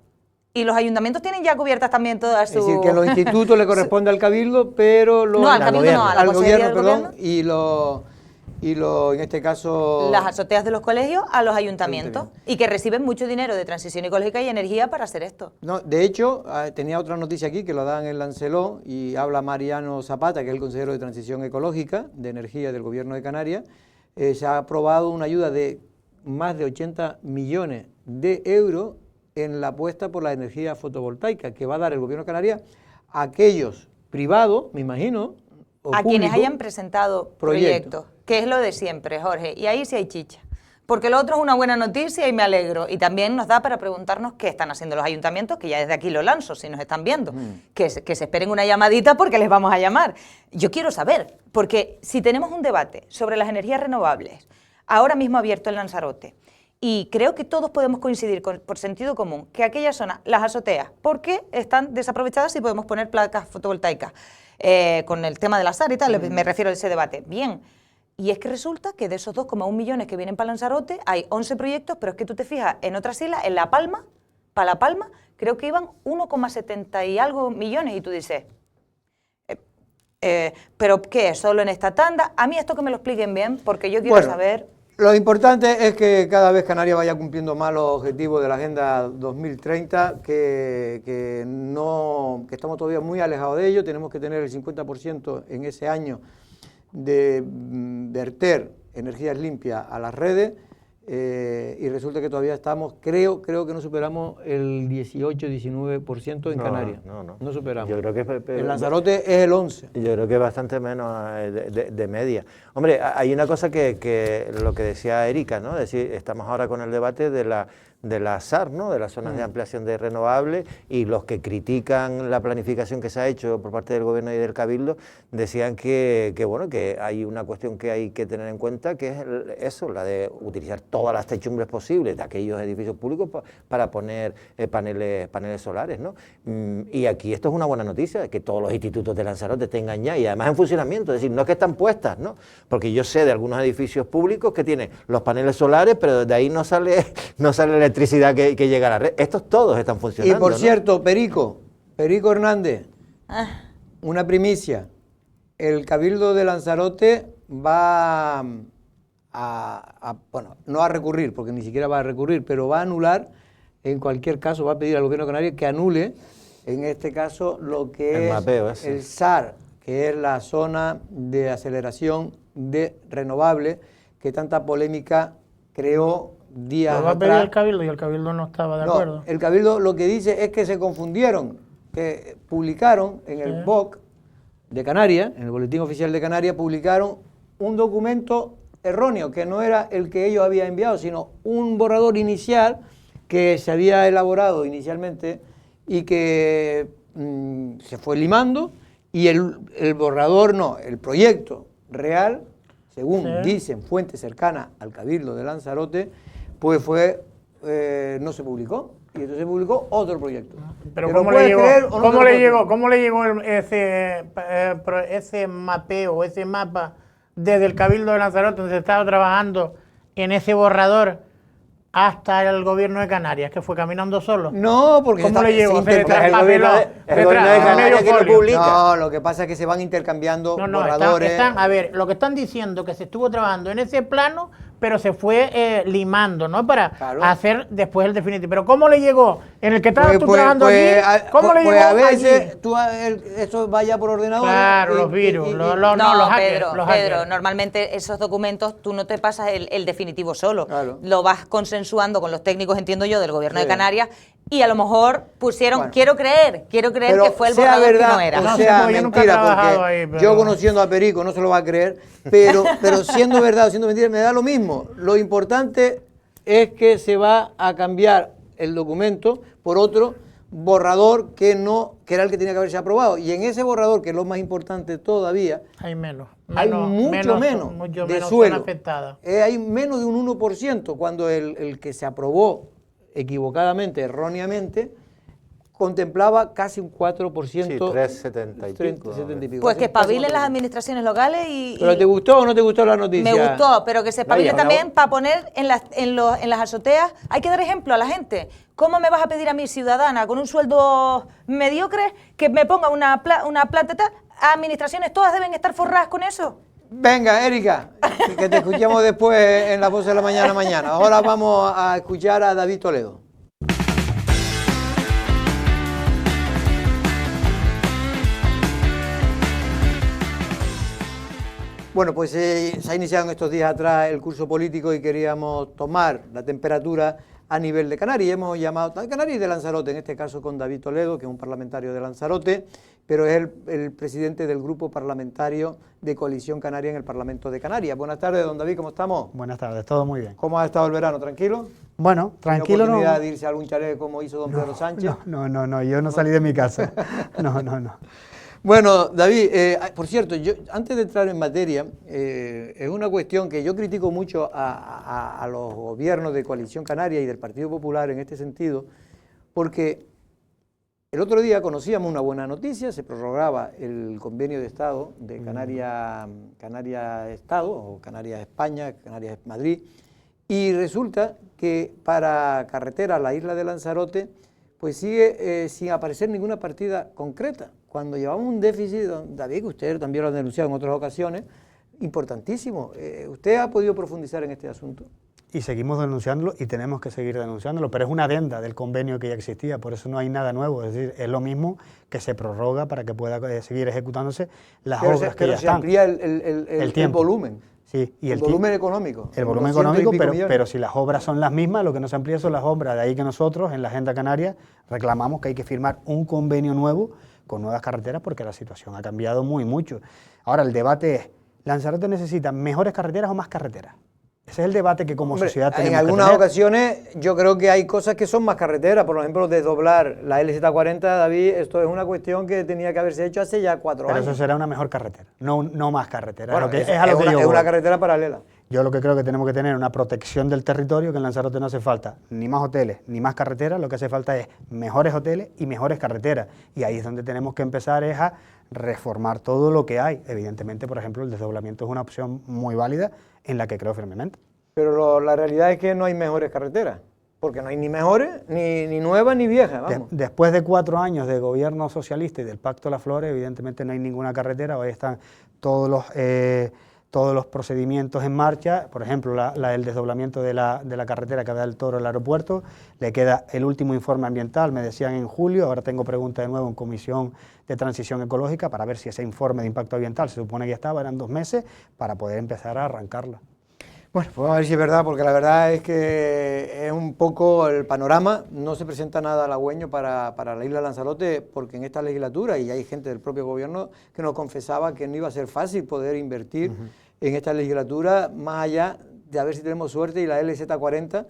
¿y los ayuntamientos tienen ya cubiertas también todas sus...? Es decir, que los institutos le corresponde al Cabildo, pero No, al Cabildo no, a la al Consejería gobierno, del perdón, en este caso... Las azoteas de los colegios a los ayuntamientos y que reciben mucho dinero de transición ecológica y energía para hacer esto. No, de hecho, tenía otra noticia aquí que lo dan en Lancelot y habla Mariano Zapata, que es el consejero de Transición Ecológica de Energía del Gobierno de Canarias. Se ha aprobado una ayuda de más de 80 millones de euros en la apuesta por la energía fotovoltaica que va a dar el Gobierno de Canarias a aquellos privados, me imagino, o A quienes públicos, hayan presentado proyectos, que es lo de siempre, Jorge, y ahí sí hay chicha. porque lo otro es una buena noticia y me alegro. Y también nos da para preguntarnos qué están haciendo los ayuntamientos, que ya desde aquí lo lanzo, si nos están viendo. Que se esperen una llamadita porque les vamos a llamar. Yo quiero saber, porque si tenemos un debate sobre las energías renovables, ahora mismo abierto en Lanzarote, y creo que todos podemos coincidir por sentido común que aquellas zonas, las azoteas, ¿por qué están desaprovechadas si podemos poner placas fotovoltaicas? Con el tema del azar y tal, me refiero a ese debate. Bien. Y es que resulta que de esos 2,1 millones que vienen para Lanzarote hay 11 proyectos, pero es que tú te fijas en otras islas, en La Palma, para La Palma, creo que iban 1,70 y algo millones y tú dices, ¿pero qué? ¿Solo en esta tanda? A mí esto que me lo expliquen bien, porque yo quiero saber... Lo importante es que cada vez Canarias vaya cumpliendo más los objetivos de la Agenda 2030, que estamos todavía muy alejados de ello. Tenemos que tener el 50% en ese año de verter energías limpias a las redes, y resulta que todavía estamos, creo que no superamos el 18-19% en Canarias. No superamos. Yo creo que en Lanzarote es el 11%. Yo creo que es bastante menos de media. Hombre, hay una cosa que lo que decía Erika, ¿no? Es decir, estamos ahora con el debate de la SAR, ¿no? De las zonas de ampliación de renovables, y los que critican la planificación que se ha hecho por parte del Gobierno y del Cabildo decían que hay una cuestión que hay que tener en cuenta, que es eso, la de utilizar todas las techumbres posibles de aquellos edificios públicos para poner paneles solares, ¿no? Y aquí esto es una buena noticia, que todos los institutos de Lanzarote tengan ya, y además en funcionamiento, es decir, no es que están puestas, ¿no? Porque yo sé de algunos edificios públicos que tienen los paneles solares, pero desde ahí no sale electricidad que llega a la red. Estos todos están funcionando. Y por cierto, Perico Hernández, una primicia. El Cabildo de Lanzarote va no a recurrir, porque ni siquiera va a recurrir, pero va a anular, en cualquier caso, va a pedir al Gobierno de Canarias que anule, en este caso, lo que es el SAR, que es la zona de aceleración de renovables, que tanta polémica creó días Lo va a pedir atrás. el Cabildo y el Cabildo no estaba de acuerdo. El Cabildo lo que dice es que se confundieron, que publicaron en el BOC de Canarias, en el Boletín Oficial de Canarias, publicaron un documento erróneo, que no era el que ellos habían enviado, sino un borrador inicial que se había elaborado inicialmente y que se fue limando, y el borrador el proyecto real, según dicen fuentes cercanas al Cabildo de Lanzarote, pues no se publicó, y entonces se publicó otro proyecto. Pero ¿cómo le llegó? ¿Cómo le llegó ese mapeo, ese mapa desde el Cabildo de Lanzarote, donde se estaba trabajando en ese borrador, hasta el Gobierno de Canarias, que fue caminando solo? No, porque ¿cómo le llegó? el Gobierno de Canarias que lo publica. No, lo que pasa es que se van intercambiando borradores. A ver, lo que están diciendo que se estuvo trabajando en ese plano, pero se fue limando, ¿no? Para hacer después el definitivo. Pero ¿cómo le llegó? En el que estabas tú trabajando aquí, ¿cómo le llegó a veces eso vaya por ordenador. Claro, los virus, los hackers. Pedro, normalmente esos documentos tú no te pasas el definitivo solo. Claro. Lo vas consensuando con los técnicos, entiendo yo, del Gobierno de Canarias, y a lo mejor pusieron, quiero creer que fue el borrador que no era. O sea, mentira, porque yo conociendo a Perico no se lo va a creer, pero siendo verdad o siendo mentira me da lo mismo. Lo importante es que se va a cambiar el documento por otro borrador que era el que tenía que haberse aprobado. Y en ese borrador, que es lo más importante todavía, hay mucho menos de suelo. Hay menos de un 1%, cuando el que se aprobó equivocadamente, erróneamente, contemplaba casi un 4%. Sí, 3,70 y pico. Pues que espabilen las administraciones locales y... ¿Pero te gustó o no te gustó la noticia? Me gustó, pero que se espabile también para poner en las azoteas. Hay que dar ejemplo a la gente. ¿Cómo me vas a pedir a mí, ciudadana, con un sueldo mediocre, que me ponga una planta tal? ¿Administraciones todas deben estar forradas con eso? Venga, Erika, que te escuchemos después en La Voz de la Mañana. Ahora vamos a escuchar a David Toledo. Bueno, pues se ha iniciado en estos días atrás el curso político y queríamos tomar la temperatura a nivel de Canarias. Hemos llamado a Canarias y de Lanzarote, en este caso con David Toledo, que es un parlamentario de Lanzarote, pero es el presidente del grupo parlamentario de Coalición Canaria en el Parlamento de Canarias. Buenas tardes, don David, ¿cómo estamos? Buenas tardes, todo muy bien. ¿Cómo ha estado el verano? ¿Tranquilo? Bueno, tranquilo. ¿Tiene oportunidad de irse a algún chalet como hizo don Pedro Sánchez? No, yo no salí de mi casa. No. Bueno, David, por cierto, yo antes de entrar en materia, es una cuestión que yo critico mucho a los gobiernos de Coalición Canaria y del Partido Popular en este sentido, porque el otro día conocíamos una buena noticia, se prorrogaba el convenio de Estado de Canarias-Estado, o Canarias-España, Canarias-Madrid, y resulta que para carreteras la isla de Lanzarote, pues sigue sin aparecer ninguna partida concreta, cuando llevamos un déficit, David, que usted también lo ha denunciado en otras ocasiones, importantísimo. ¿Usted ha podido profundizar en este asunto? Y seguimos denunciándolo y tenemos que seguir denunciándolo, pero es una adenda del convenio que ya existía, por eso no hay nada nuevo, es decir, es lo mismo que se prorroga para que pueda seguir ejecutándose las obras que ya están. Pero se amplía el volumen. Sí, y el volumen económico. El volumen económico, pero si las obras son las mismas, lo que no se amplía son las obras. De ahí que nosotros, en la Agenda Canaria, reclamamos que hay que firmar un convenio nuevo con nuevas carreteras porque la situación ha cambiado mucho. Ahora, el debate es, ¿Lanzarote necesita mejores carreteras o más carreteras? Ese es el debate que como sociedad tenemos que tener. En algunas ocasiones yo creo que hay cosas que son más carreteras, por ejemplo, desdoblar la LZ40, David, esto es una cuestión que tenía que haberse hecho hace ya 4 años. Pero eso será una mejor carretera, no más carretera. Bueno, es una carretera paralela. Yo lo que creo que tenemos que tener una protección del territorio, que en Lanzarote no hace falta ni más hoteles ni más carreteras, lo que hace falta es mejores hoteles y mejores carreteras. Y ahí es donde tenemos que empezar es a reformar todo lo que hay. Evidentemente, por ejemplo, el desdoblamiento es una opción muy válida en la que creo firmemente. Pero la realidad es que no hay mejores carreteras, porque no hay ni mejores, ni nuevas, ni viejas, vamos. Después de 4 años de gobierno socialista y del Pacto Las Flores, evidentemente no hay ninguna carretera, hoy están todos los procedimientos en marcha, por ejemplo, el desdoblamiento de la carretera que va del Toro al aeropuerto, le queda el último informe ambiental, me decían en julio, ahora tengo pregunta de nuevo en Comisión de Transición Ecológica para ver si ese informe de impacto ambiental, se supone que ya estaba, eran 2 meses, para poder empezar a arrancarla. Bueno, pues vamos a ver si es verdad, porque la verdad es que es un poco el panorama, no se presenta nada halagüeño para la isla de Lanzarote, porque en esta legislatura, y hay gente del propio gobierno que nos confesaba que no iba a ser fácil poder invertir en esta legislatura, más allá de a ver si tenemos suerte y la LZ40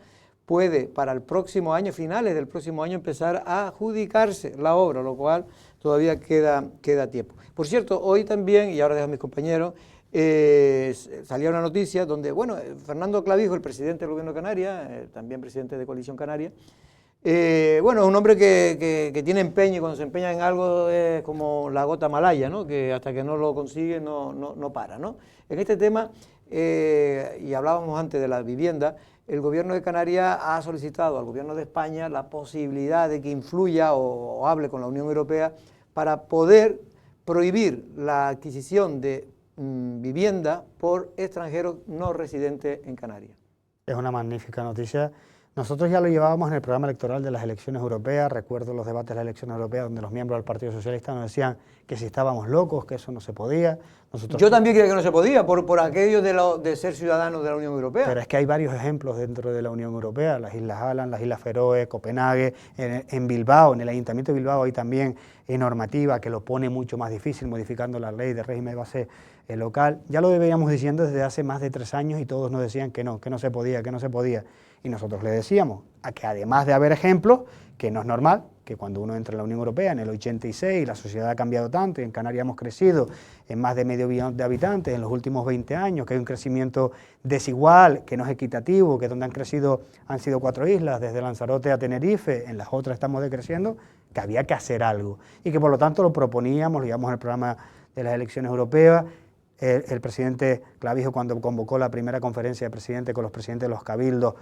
puede para el próximo año, finales del próximo año, empezar a adjudicarse la obra, lo cual todavía queda tiempo. Por cierto, hoy también, y ahora dejo a mis compañeros, salía una noticia donde, bueno, Fernando Clavijo, el presidente del Gobierno de Canarias, también presidente de Coalición Canaria, bueno, es un hombre que tiene empeño y cuando se empeña en algo es como la gota malaya, ¿no? Que hasta que no lo consigue no para, ¿no? En este tema, y hablábamos antes de la vivienda, el Gobierno de Canarias ha solicitado al Gobierno de España la posibilidad de que influya o hable con la Unión Europea para poder prohibir la adquisición de vivienda por extranjeros no residentes en Canarias. Es una magnífica noticia. Nosotros ya lo llevábamos en el programa electoral de las elecciones europeas, recuerdo los debates de las elecciones europeas donde los miembros del Partido Socialista nos decían que si estábamos locos, que eso no se podía. Yo también creía que no se podía, por aquello de ser ciudadanos de la Unión Europea. Pero es que hay varios ejemplos dentro de la Unión Europea, las Islas Aland, las Islas Feroe, Copenhague, en Bilbao, en el Ayuntamiento de Bilbao hay también normativa que lo pone mucho más difícil, modificando la ley de régimen de base local. Ya lo veníamos diciendo desde hace más de 3 años y todos nos decían que no se podía, que no se podía. Y nosotros le decíamos a que además de haber ejemplos, que no es normal, que cuando uno entra en la Unión Europea en el 86 la sociedad ha cambiado tanto y en Canarias hemos crecido en más de medio billón de habitantes en los últimos 20 años, que hay un crecimiento desigual, que no es equitativo, que donde han sido 4 islas, desde Lanzarote a Tenerife, en las otras estamos decreciendo, que había que hacer algo y que por lo tanto lo proponíamos, lo llevamos en el programa de las elecciones europeas. El presidente Clavijo, cuando convocó la primera conferencia de presidentes con los presidentes de los cabildos,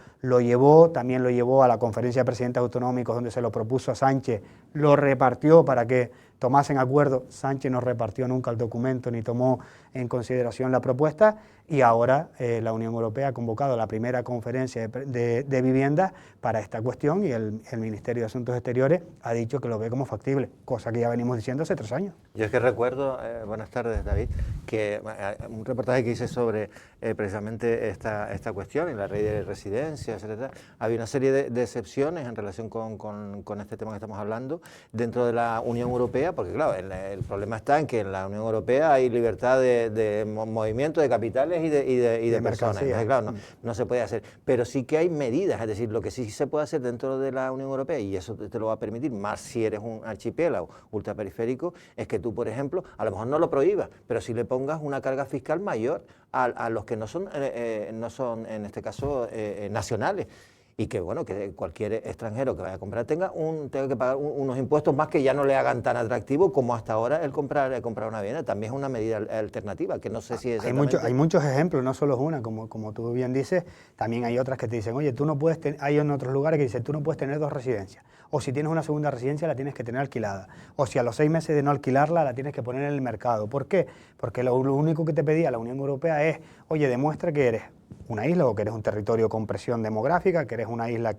también lo llevó a la conferencia de presidentes autonómicos donde se lo propuso a Sánchez, lo repartió para que tomasen acuerdo. Sánchez no repartió nunca el documento ni tomó en consideración la propuesta y ahora la Unión Europea ha convocado la primera conferencia de vivienda para esta cuestión y el Ministerio de Asuntos Exteriores ha dicho que lo ve como factible, cosa que ya venimos diciendo hace 3 años. Yo es que recuerdo, buenas tardes David, que un reportaje que hice sobre precisamente esta cuestión y la ley de residencia, etcétera. Había una serie de excepciones en relación con este tema que estamos hablando dentro de la Unión Europea Europea, porque claro, el problema está en que en la Unión Europea hay libertad de movimiento de capitales y de personas. Entonces, claro, no se puede hacer. Pero sí que hay medidas, es decir, lo que sí se puede hacer dentro de la Unión Europea, y eso te lo va a permitir, más si eres un archipiélago ultraperiférico, es que tú, por ejemplo, a lo mejor no lo prohíbas, pero sí le pongas una carga fiscal mayor a los que no son en este caso, nacionales. Y que, bueno, que cualquier extranjero que vaya a comprar tenga que pagar unos impuestos más que ya no le hagan tan atractivo como hasta ahora el comprar una vivienda. También es una medida alternativa, que no sé si es hay muchos ejemplos, no solo es una, como tú bien dices, también hay otras que te dicen, oye, tú no puedes hay en otros lugares que dicen, tú no puedes tener 2 residencias, o si tienes una segunda residencia la tienes que tener alquilada, o si a los 6 meses de no alquilarla la tienes que poner en el mercado. ¿Por qué? Porque lo único que te pedía la Unión Europea es, oye, demuestra que eres una isla o que eres un territorio con presión demográfica, que eres una isla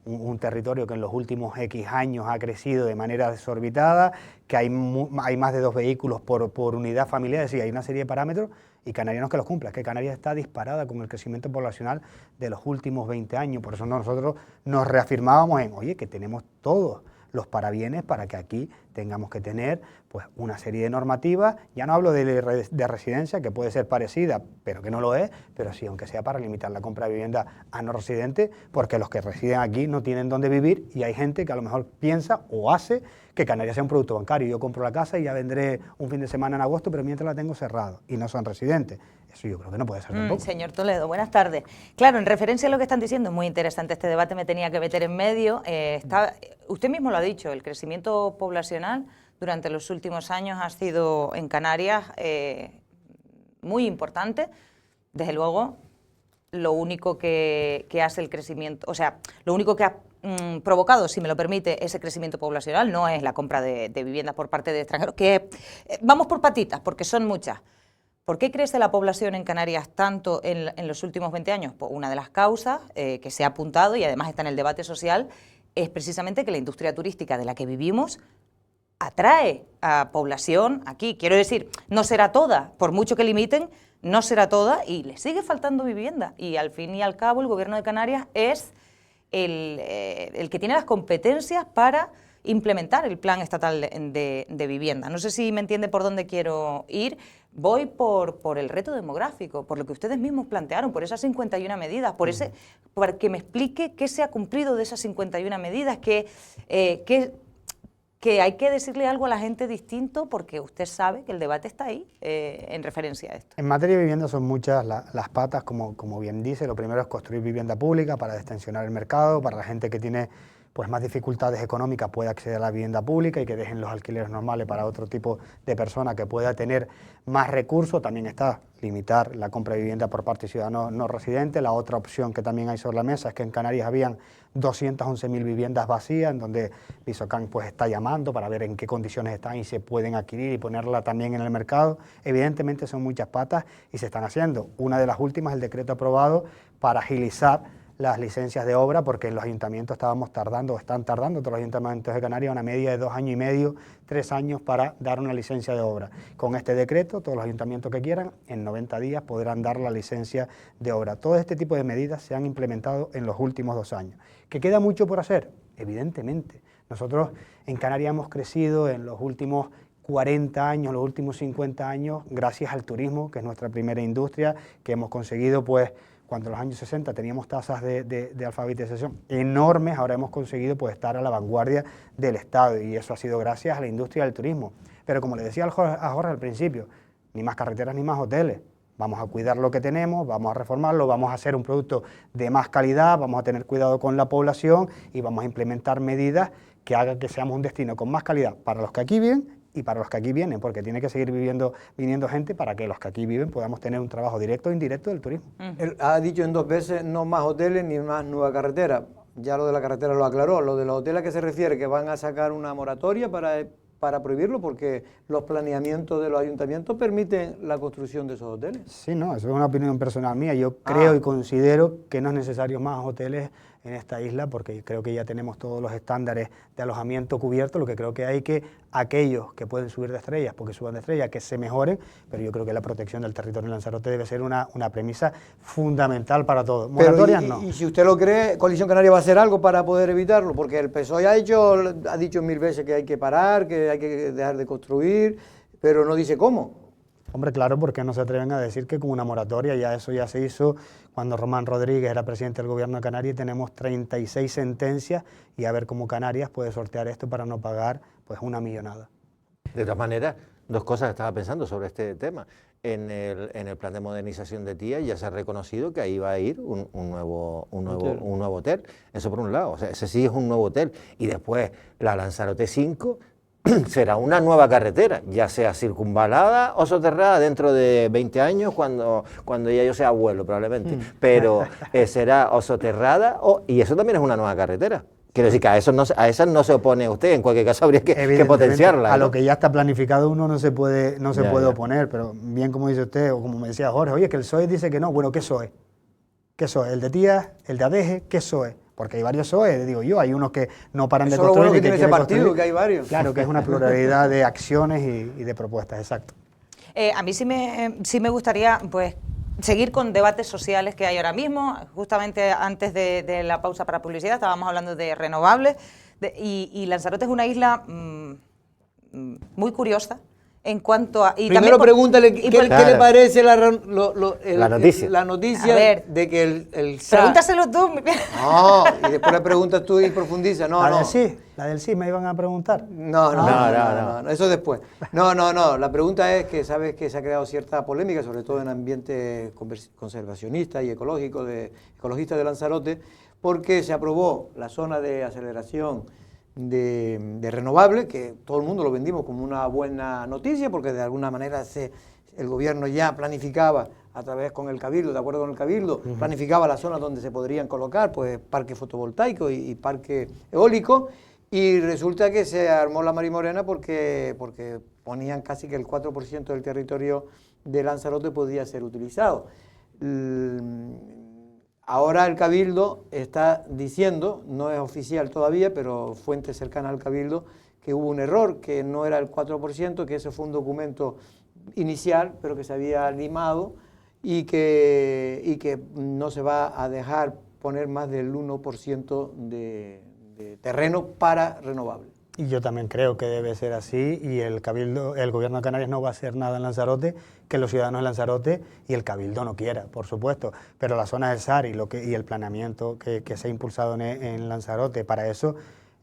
un territorio que en los últimos X años ha crecido de manera desorbitada, que hay más de 2 vehículos por unidad familiar, es decir, hay una serie de parámetros y Canarias no es que los cumpla, es que Canarias está disparada con el crecimiento poblacional de los últimos 20 años, por eso nosotros nos reafirmábamos en, oye, que tenemos todos los parabienes para que aquí tengamos que tener pues una serie de normativas, ya no hablo de residencia, que puede ser parecida, pero que no lo es, pero sí, aunque sea para limitar la compra de vivienda a no residentes, porque los que residen aquí no tienen dónde vivir y hay gente que a lo mejor piensa o hace que Canarias sea un producto bancario. Yo compro la casa y ya vendré un fin de semana en agosto, pero mientras la tengo cerrado y no son residentes. Eso yo creo que no puede ser tampoco. Señor Toledo, buenas tardes. Claro, en referencia a lo que están diciendo, es muy interesante este debate, me tenía que meter en medio. Usted mismo lo ha dicho, el crecimiento poblacional durante los últimos años ha sido en Canarias muy importante. Desde luego, lo único que hace el crecimiento, o sea, lo único que ha provocado, si me lo permite, ese crecimiento poblacional no es la compra de viviendas por parte de extranjeros, que vamos por patitas, porque son muchas. ¿Por qué crece la población en Canarias tanto en los últimos 20 años? Pues una de las causas que se ha apuntado y además está en el debate social es precisamente que la industria turística de la que vivimos atrae a población aquí. Quiero decir, no será toda, por mucho que limiten, no será toda y le sigue faltando vivienda. Y al fin y al cabo el Gobierno de Canarias es el que tiene las competencias para implementar el Plan Estatal de Vivienda. No sé si me entiende por dónde quiero ir. Voy por el reto demográfico, por lo que ustedes mismos plantearon, por esas 51 medidas, para que me explique qué se ha cumplido de esas 51 medidas, que hay que decirle algo a la gente distinto, porque usted sabe que el debate está ahí en referencia a esto. En materia de vivienda son muchas las patas, como bien dice. Lo primero es construir vivienda pública para destensionar el mercado, para la gente que tiene pues más dificultades económicas pueda acceder a la vivienda pública y que dejen los alquileres normales para otro tipo de persona que pueda tener más recursos. También está limitar la compra de vivienda por parte de ciudadanos no residentes. La otra opción que también hay sobre la mesa es que en Canarias habían 211.000 viviendas vacías, en donde Visocam pues está llamando para ver en qué condiciones están y se pueden adquirir y ponerla también en el mercado. Evidentemente son muchas patas y se están haciendo. Una de las últimas, el decreto aprobado para agilizar las licencias de obra, porque en los ayuntamientos están tardando todos los ayuntamientos de Canarias una media de 2 años y medio, 3 años para dar una licencia de obra. Con este decreto, todos los ayuntamientos que quieran, en 90 días podrán dar la licencia de obra. Todo este tipo de medidas se han implementado en los últimos 2 años. ¿Que queda mucho por hacer? Evidentemente. Nosotros en Canarias hemos crecido en los últimos 40 años, los últimos 50 años, gracias al turismo, que es nuestra primera industria, que hemos conseguido pues cuando en los años 60 teníamos tasas de alfabetización enormes, ahora hemos conseguido pues estar a la vanguardia del Estado y eso ha sido gracias a la industria del turismo. Pero como le decía a Jorge al principio, ni más carreteras ni más hoteles. Vamos a cuidar lo que tenemos, vamos a reformarlo, vamos a hacer un producto de más calidad, vamos a tener cuidado con la población y vamos a implementar medidas que hagan que seamos un destino con más calidad para los que aquí viven y para los que aquí vienen, porque tiene que seguir viniendo gente para que los que aquí viven podamos tener un trabajo directo o indirecto del turismo. Él ha dicho en 2 veces no más hoteles ni más nueva carretera. Ya lo de la carretera lo aclaró. Lo de los hoteles, ¿a qué se refiere? ¿Que van a sacar una moratoria para prohibirlo? Porque los planeamientos de los ayuntamientos permiten la construcción de esos hoteles. Sí, no, eso es una opinión personal mía. Yo creo y considero que no es necesario más hoteles en esta isla, porque creo que ya tenemos todos los estándares de alojamiento cubiertos. Lo que creo que hay que aquellos que pueden subir de estrellas, porque suban de estrellas, que se mejoren, pero yo creo que la protección del territorio en Lanzarote debe ser una premisa fundamental para todos. Moratorias no. Y si usted lo cree, Coalición Canaria va a hacer algo para poder evitarlo, porque el PSOE ha dicho 1000 veces que hay que parar, que hay que dejar de construir, pero no dice cómo. Hombre, claro, porque no se atreven a decir que con una moratoria, ya eso ya se hizo cuando Román Rodríguez era presidente del gobierno de Canarias, y tenemos 36 sentencias, y a ver cómo Canarias puede sortear esto para no pagar pues una millonada. De todas maneras, dos cosas estaba pensando sobre este tema. En el plan de modernización de Tía ya se ha reconocido que ahí va a ir un nuevo hotel. Eso por un lado, o sea, ese sí es un nuevo hotel. Y después la Lanzarote 5 será una nueva carretera, ya sea circunvalada o soterrada dentro de 20 años, cuando ya yo sea abuelo probablemente, pero será o soterrada y eso también es una nueva carretera. Quiero decir que a esas no se opone usted, en cualquier caso habría que potenciarla, ¿no? A lo que ya está planificado uno no se puede oponer, pero bien como dice usted, o como me decía Jorge, oye, que el PSOE dice que no, bueno, ¿qué PSOE? ¿Qué PSOE? ¿El de Tía? ¿El de Adeje? ¿Qué PSOE? Porque hay varios PSOE, digo yo, hay unos que no paran de construir. Eso es lo bueno que tiene ese partido, que hay varios. Claro, que es una pluralidad de acciones y de propuestas, exacto. A mí sí me gustaría, pues, seguir con debates sociales que hay ahora mismo. Justamente antes de la pausa para publicidad estábamos hablando de renovables, y Lanzarote es una isla muy curiosa. En cuanto a... Primero pregúntale qué le parece la noticia, de que el SAR... Pregúntaselo tú. No, y después le preguntas tú y profundiza. La del sí me iban a preguntar. No, eso después. No, la pregunta es que sabes que se ha creado cierta polémica, sobre todo en ambiente conservacionista y ecologista de Lanzarote, porque se aprobó la zona de aceleración de renovables, que todo el mundo lo vendimos como una buena noticia, porque de alguna manera el gobierno ya planificaba, a través con el Cabildo, de acuerdo con el Cabildo, planificaba las zonas donde se podrían colocar pues parques fotovoltaicos y parques eólicos, y resulta que se armó la marimorena porque ponían casi que el 4% del territorio de Lanzarote podía ser utilizado. Ahora el Cabildo está diciendo, no es oficial todavía, pero fuentes cercanas al Cabildo, que hubo un error, que no era el 4%, que eso fue un documento inicial, pero que se había limado y que no se va a dejar poner más del 1% de terreno para renovables. Y yo también creo que debe ser así, y el gobierno de Canarias no va a hacer nada en Lanzarote que los ciudadanos de Lanzarote y el Cabildo no quiera, por supuesto, pero la zona del SAR y el planeamiento que se ha impulsado en Lanzarote para eso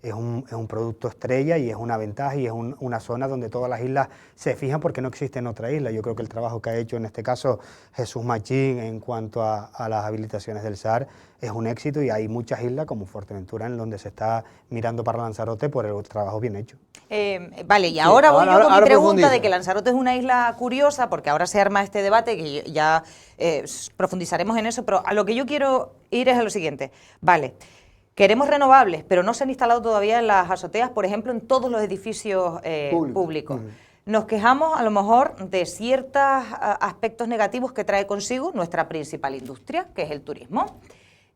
es un producto estrella, y es una ventaja, y es una zona donde todas las islas se fijan porque no existe en otra isla. Yo creo que el trabajo que ha hecho en este caso Jesús Machín en cuanto a las habilitaciones del SAR es un éxito, y hay muchas islas como Fuerteventura en donde se está mirando para Lanzarote por el trabajo bien hecho. Vale, y ahora voy yo con mi pregunta de que Lanzarote es una isla curiosa, porque ahora se arma este debate que ya profundizaremos en eso, pero a lo que yo quiero ir es a lo siguiente. Vale, queremos renovables, pero no se han instalado todavía en las azoteas, por ejemplo, en todos los edificios públicos. Nos quejamos a lo mejor de ciertos aspectos negativos que trae consigo nuestra principal industria, que es el turismo.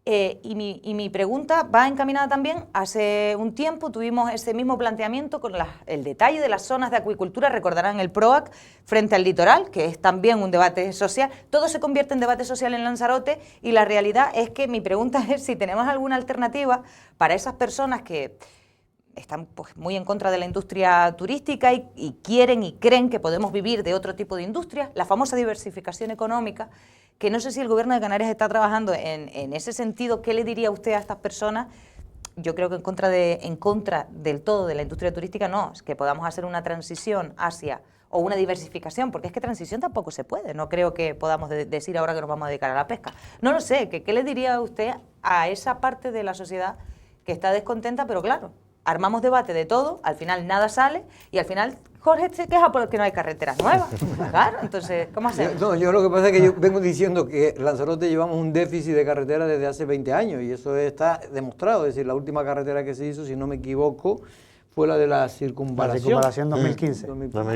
Y mi pregunta va encaminada también. Hace un tiempo tuvimos ese mismo planteamiento con el detalle de las zonas de acuicultura, recordarán el PROAC frente al litoral, que es también un debate social. Todo se convierte en debate social en Lanzarote, y la realidad es que mi pregunta es si tenemos alguna alternativa para esas personas que están pues muy en contra de la industria turística y quieren y creen que podemos vivir de otro tipo de industria, la famosa diversificación económica, que no sé si el gobierno de Canarias está trabajando en ese sentido. ¿Qué le diría usted a estas personas? Yo creo que en contra del todo de la industria turística no, es que podamos hacer una transición hacia, o una diversificación, porque es que transición tampoco se puede, no creo que podamos decir ahora que nos vamos a dedicar a la pesca. No lo sé, ¿qué le diría usted a esa parte de la sociedad que está descontenta? Pero claro, armamos debate de todo, al final nada sale, y al final Jorge se queja porque no hay carreteras nuevas. Claro, entonces, ¿cómo hacemos? No, yo lo que pasa es que yo vengo diciendo que Lanzarote llevamos un déficit de carretera desde hace 20 años, y eso está demostrado. Es decir, la última carretera que se hizo, si no me equivoco, fue la de la circunvalación. La circunvalación 2015.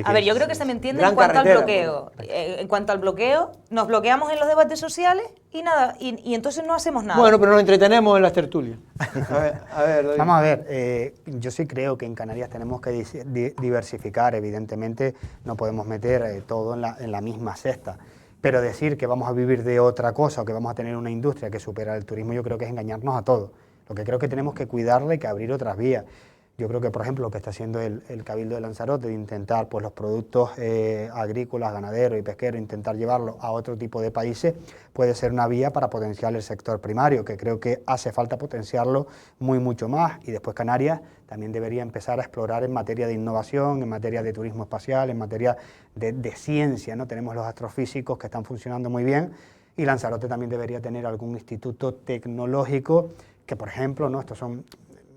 A ver, yo creo que se me entiende Gran en cuanto al carretera, bloqueo. En cuanto al bloqueo, nos bloqueamos en los debates sociales y nada, y entonces no hacemos nada. Bueno, pero nos entretenemos en las tertulias. A ver, David. Vamos a ver, yo sí creo que en Canarias tenemos que diversificar, evidentemente no podemos meter todo en la misma cesta, pero decir que vamos a vivir de otra cosa o que vamos a tener una industria que supera el turismo, yo creo que es engañarnos a todos. Lo que creo que tenemos que cuidarla y que abrir otras vías. Yo creo que, por ejemplo, lo que está haciendo el Cabildo de Lanzarote, de intentar pues, los productos agrícolas, ganaderos y pesqueros, intentar llevarlos a otro tipo de países, puede ser una vía para potenciar el sector primario, que creo que hace falta potenciarlo mucho más. Y después Canarias también debería empezar a explorar en materia de innovación, en materia de turismo espacial, en materia de ciencia, ¿no? Tenemos los astrofísicos que están funcionando muy bien y Lanzarote también debería tener algún instituto tecnológico que, por ejemplo, ¿no? Estos son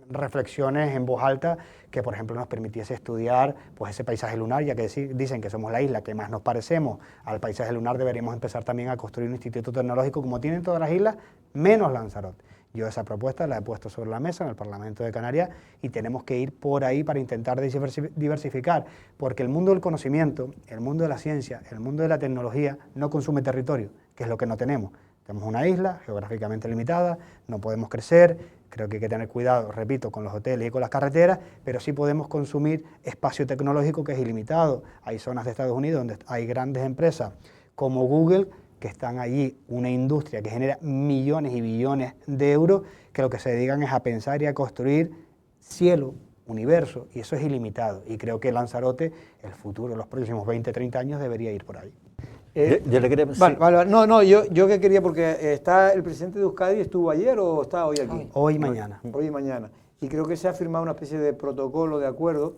reflexiones en voz alta que, por ejemplo, nos permitiese estudiar pues, ese paisaje lunar, ya que dicen que somos la isla que más nos parecemos al paisaje lunar, deberíamos empezar también a construir un instituto tecnológico como tienen todas las islas, menos Lanzarote. Yo esa propuesta la he puesto sobre la mesa en el Parlamento de Canarias y tenemos que ir por ahí para intentar diversificar, porque el mundo del conocimiento, el mundo de la ciencia, el mundo de la tecnología no consume territorio, que es lo que no tenemos. Tenemos una isla geográficamente limitada, no podemos crecer, creo que hay que tener cuidado, repito, con los hoteles y con las carreteras, pero sí podemos consumir espacio tecnológico que es ilimitado. Hay zonas de Estados Unidos donde hay grandes empresas como Google, que están allí, una industria que genera millones y billones de euros, que lo que se dedican es a pensar y a construir cielo, universo, y eso es ilimitado. Y creo que Lanzarote, el futuro, los próximos 20, 30 años, debería ir por ahí. Yo le quería... Vale, no, yo que quería, porque está el presidente de Euskadi, ¿estuvo ayer o está hoy aquí? Hoy y mañana. Hoy y mañana. Y creo que se ha firmado una especie de protocolo, de acuerdo,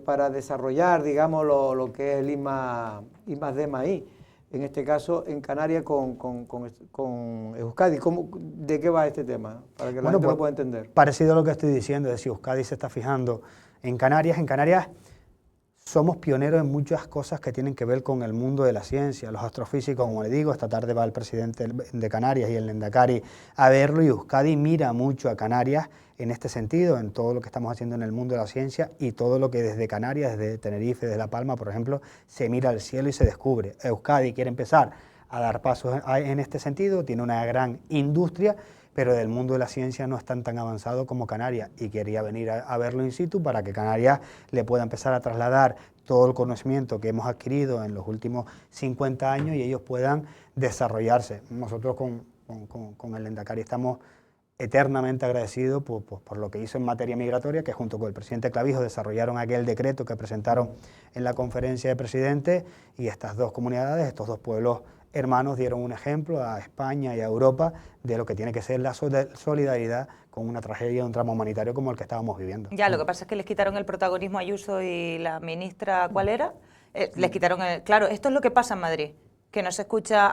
para desarrollar, digamos, lo que es el I+D+I, en este caso en Canarias con Euskadi. ¿De qué va este tema? Para que la gente lo pueda entender. Parecido a lo que estoy diciendo, es decir, Euskadi se está fijando en Canarias. En Canarias somos pioneros en muchas cosas que tienen que ver con el mundo de la ciencia. Los astrofísicos, como le digo, esta tarde va el presidente de Canarias y el Lendakari a verlo, y Euskadi mira mucho a Canarias en este sentido, en todo lo que estamos haciendo en el mundo de la ciencia y todo lo que desde Canarias, desde Tenerife, desde La Palma, por ejemplo, se mira al cielo y se descubre. Euskadi quiere empezar a dar pasos en este sentido, tiene una gran industria, pero del mundo de la ciencia no están tan avanzados como Canarias, y quería venir a verlo in situ para que Canarias le pueda empezar a trasladar todo el conocimiento que hemos adquirido en los últimos 50 años y ellos puedan desarrollarse. Nosotros con el Lendakari estamos eternamente agradecidos por lo que hizo en materia migratoria, que junto con el presidente Clavijo desarrollaron aquel decreto que presentaron en la conferencia de presidentes, y estas dos comunidades, estos dos pueblos hermanos dieron un ejemplo a España y a Europa de lo que tiene que ser la solidaridad con una tragedia, un drama humanitario como el que estábamos viviendo. Ya, lo que pasa es que les quitaron el protagonismo a Ayuso y la ministra, ¿cuál era? Les quitaron el... Claro, esto es lo que pasa en Madrid, que no se escucha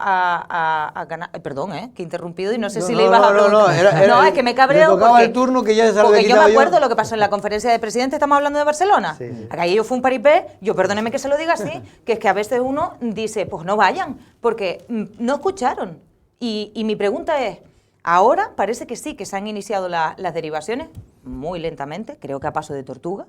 perdón, que he interrumpido y no sé si le ibas a preguntar. No, es que me cabreo porque el turno que ya se lo porque yo me acuerdo lo que pasó en la conferencia de presidentes, estamos hablando de Barcelona. Sí. Aquello fue un paripé, yo perdóneme que se lo diga así, que es que a veces uno dice, pues no vayan, porque no escucharon. Y mi pregunta es, ahora parece que sí, que se han iniciado las derivaciones, muy lentamente, creo que a paso de tortuga.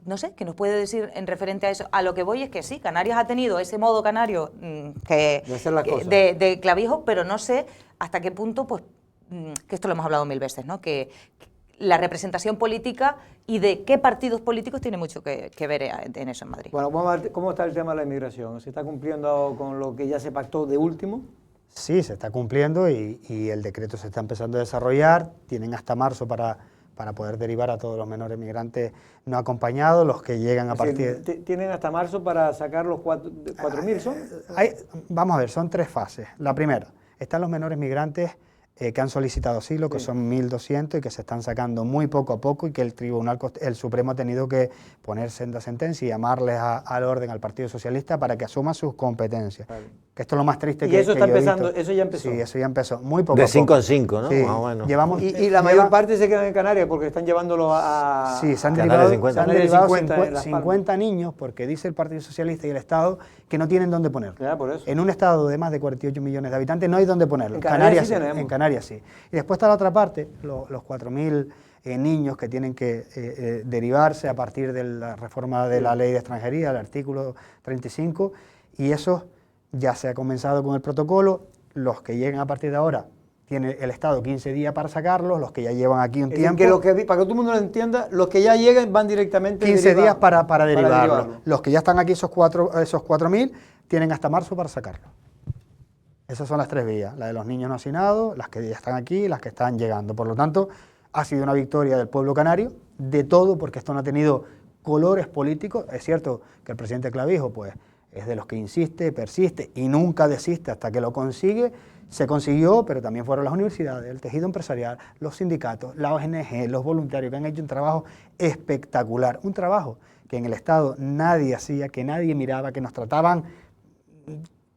No sé, ¿qué nos puede decir en referente a eso? A lo que voy es que sí, Canarias ha tenido ese modo canario de Clavijo, pero no sé hasta qué punto, pues, que esto lo hemos hablado mil veces, ¿no? Que la representación política y de qué partidos políticos tiene mucho que ver en eso en Madrid. Bueno, vamos a ver cómo está el tema de la inmigración. ¿Se está cumpliendo con lo que ya se pactó de último? Sí, se está cumpliendo y el decreto se está empezando a desarrollar. Tienen hasta marzo para poder derivar a todos los menores migrantes no acompañados, los que llegan a partir... ¿Tienen hasta marzo para sacar los 4.000 son? Vamos a ver, son tres fases. La primera, están los menores migrantes que han solicitado asilo, que son 1.200 y que se están sacando muy poco a poco, y que el Supremo ha tenido que poner senda sentencia y llamarles al orden al Partido Socialista para que asuma sus competencias. Vale. Que esto es lo más triste que eso está yo he empezando, visto. eso ya empezó. Sí, eso ya empezó, muy poco de a poco. 5 en 5, ¿no? Sí. Bueno. Llevamos, y la mayor parte se quedan en Canarias porque están llevándolos a... Sí, se han Canarias derivado 50 50 niños, porque dice el Partido Socialista y el Estado que no tienen dónde ponerlos. Ya, por eso. En un estado de más de 48 millones de habitantes no hay dónde ponerlos. En Canarias sí en tenemos. Canarias sí. Y después está la otra parte, los 4.000 niños que tienen que derivarse a partir de la reforma de la ley de extranjería, el artículo 35, y eso ya se ha comenzado con el protocolo. Los que lleguen a partir de ahora, tiene el Estado 15 días para sacarlos, los que ya llevan aquí un tiempo... para que todo el mundo lo entienda, los que ya llegan van directamente... 15 días para derivarlos. Los que ya están aquí, esos 4.000, tienen hasta marzo para sacarlos. Esas son las 3 vías, la de los niños no hacinados, las que ya están aquí y las que están llegando. Por lo tanto, ha sido una victoria del pueblo canario, de todo, porque esto no ha tenido colores políticos. Es cierto que el presidente Clavijo, pues, es de los que insiste, persiste y nunca desiste hasta que lo consigue. Se consiguió, pero también fueron las universidades, el tejido empresarial, los sindicatos, la ONG, los voluntarios, que han hecho un trabajo espectacular. Un trabajo que en el Estado nadie hacía, que nadie miraba, que nos trataban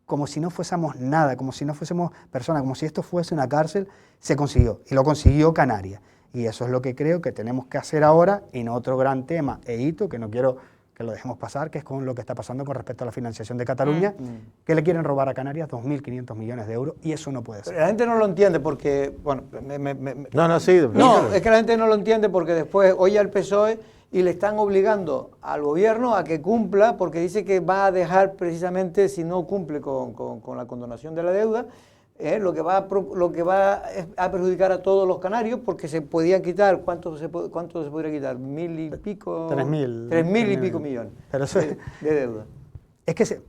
como si no fuésemos nada, como si no fuésemos personas, como si esto fuese una cárcel. Se consiguió, y lo consiguió Canarias. Y eso es lo que creo que tenemos que hacer ahora en otro gran tema e hito, que no quiero que lo dejemos pasar, que es con lo que está pasando con respecto a la financiación de Cataluña, que le quieren robar a Canarias 2.500 millones de euros, y eso no puede ser. Pero la gente no lo entiende porque, bueno... No, es que la gente no lo entiende porque después oye al PSOE y le están obligando al gobierno a que cumpla, porque dice que va a dejar precisamente, si no cumple con la condonación de la deuda, lo que va a perjudicar a todos los canarios, porque se podían quitar, ¿cuánto se podría quitar? 1.000 y pico... 3.000 y pico millones de deuda. Es que,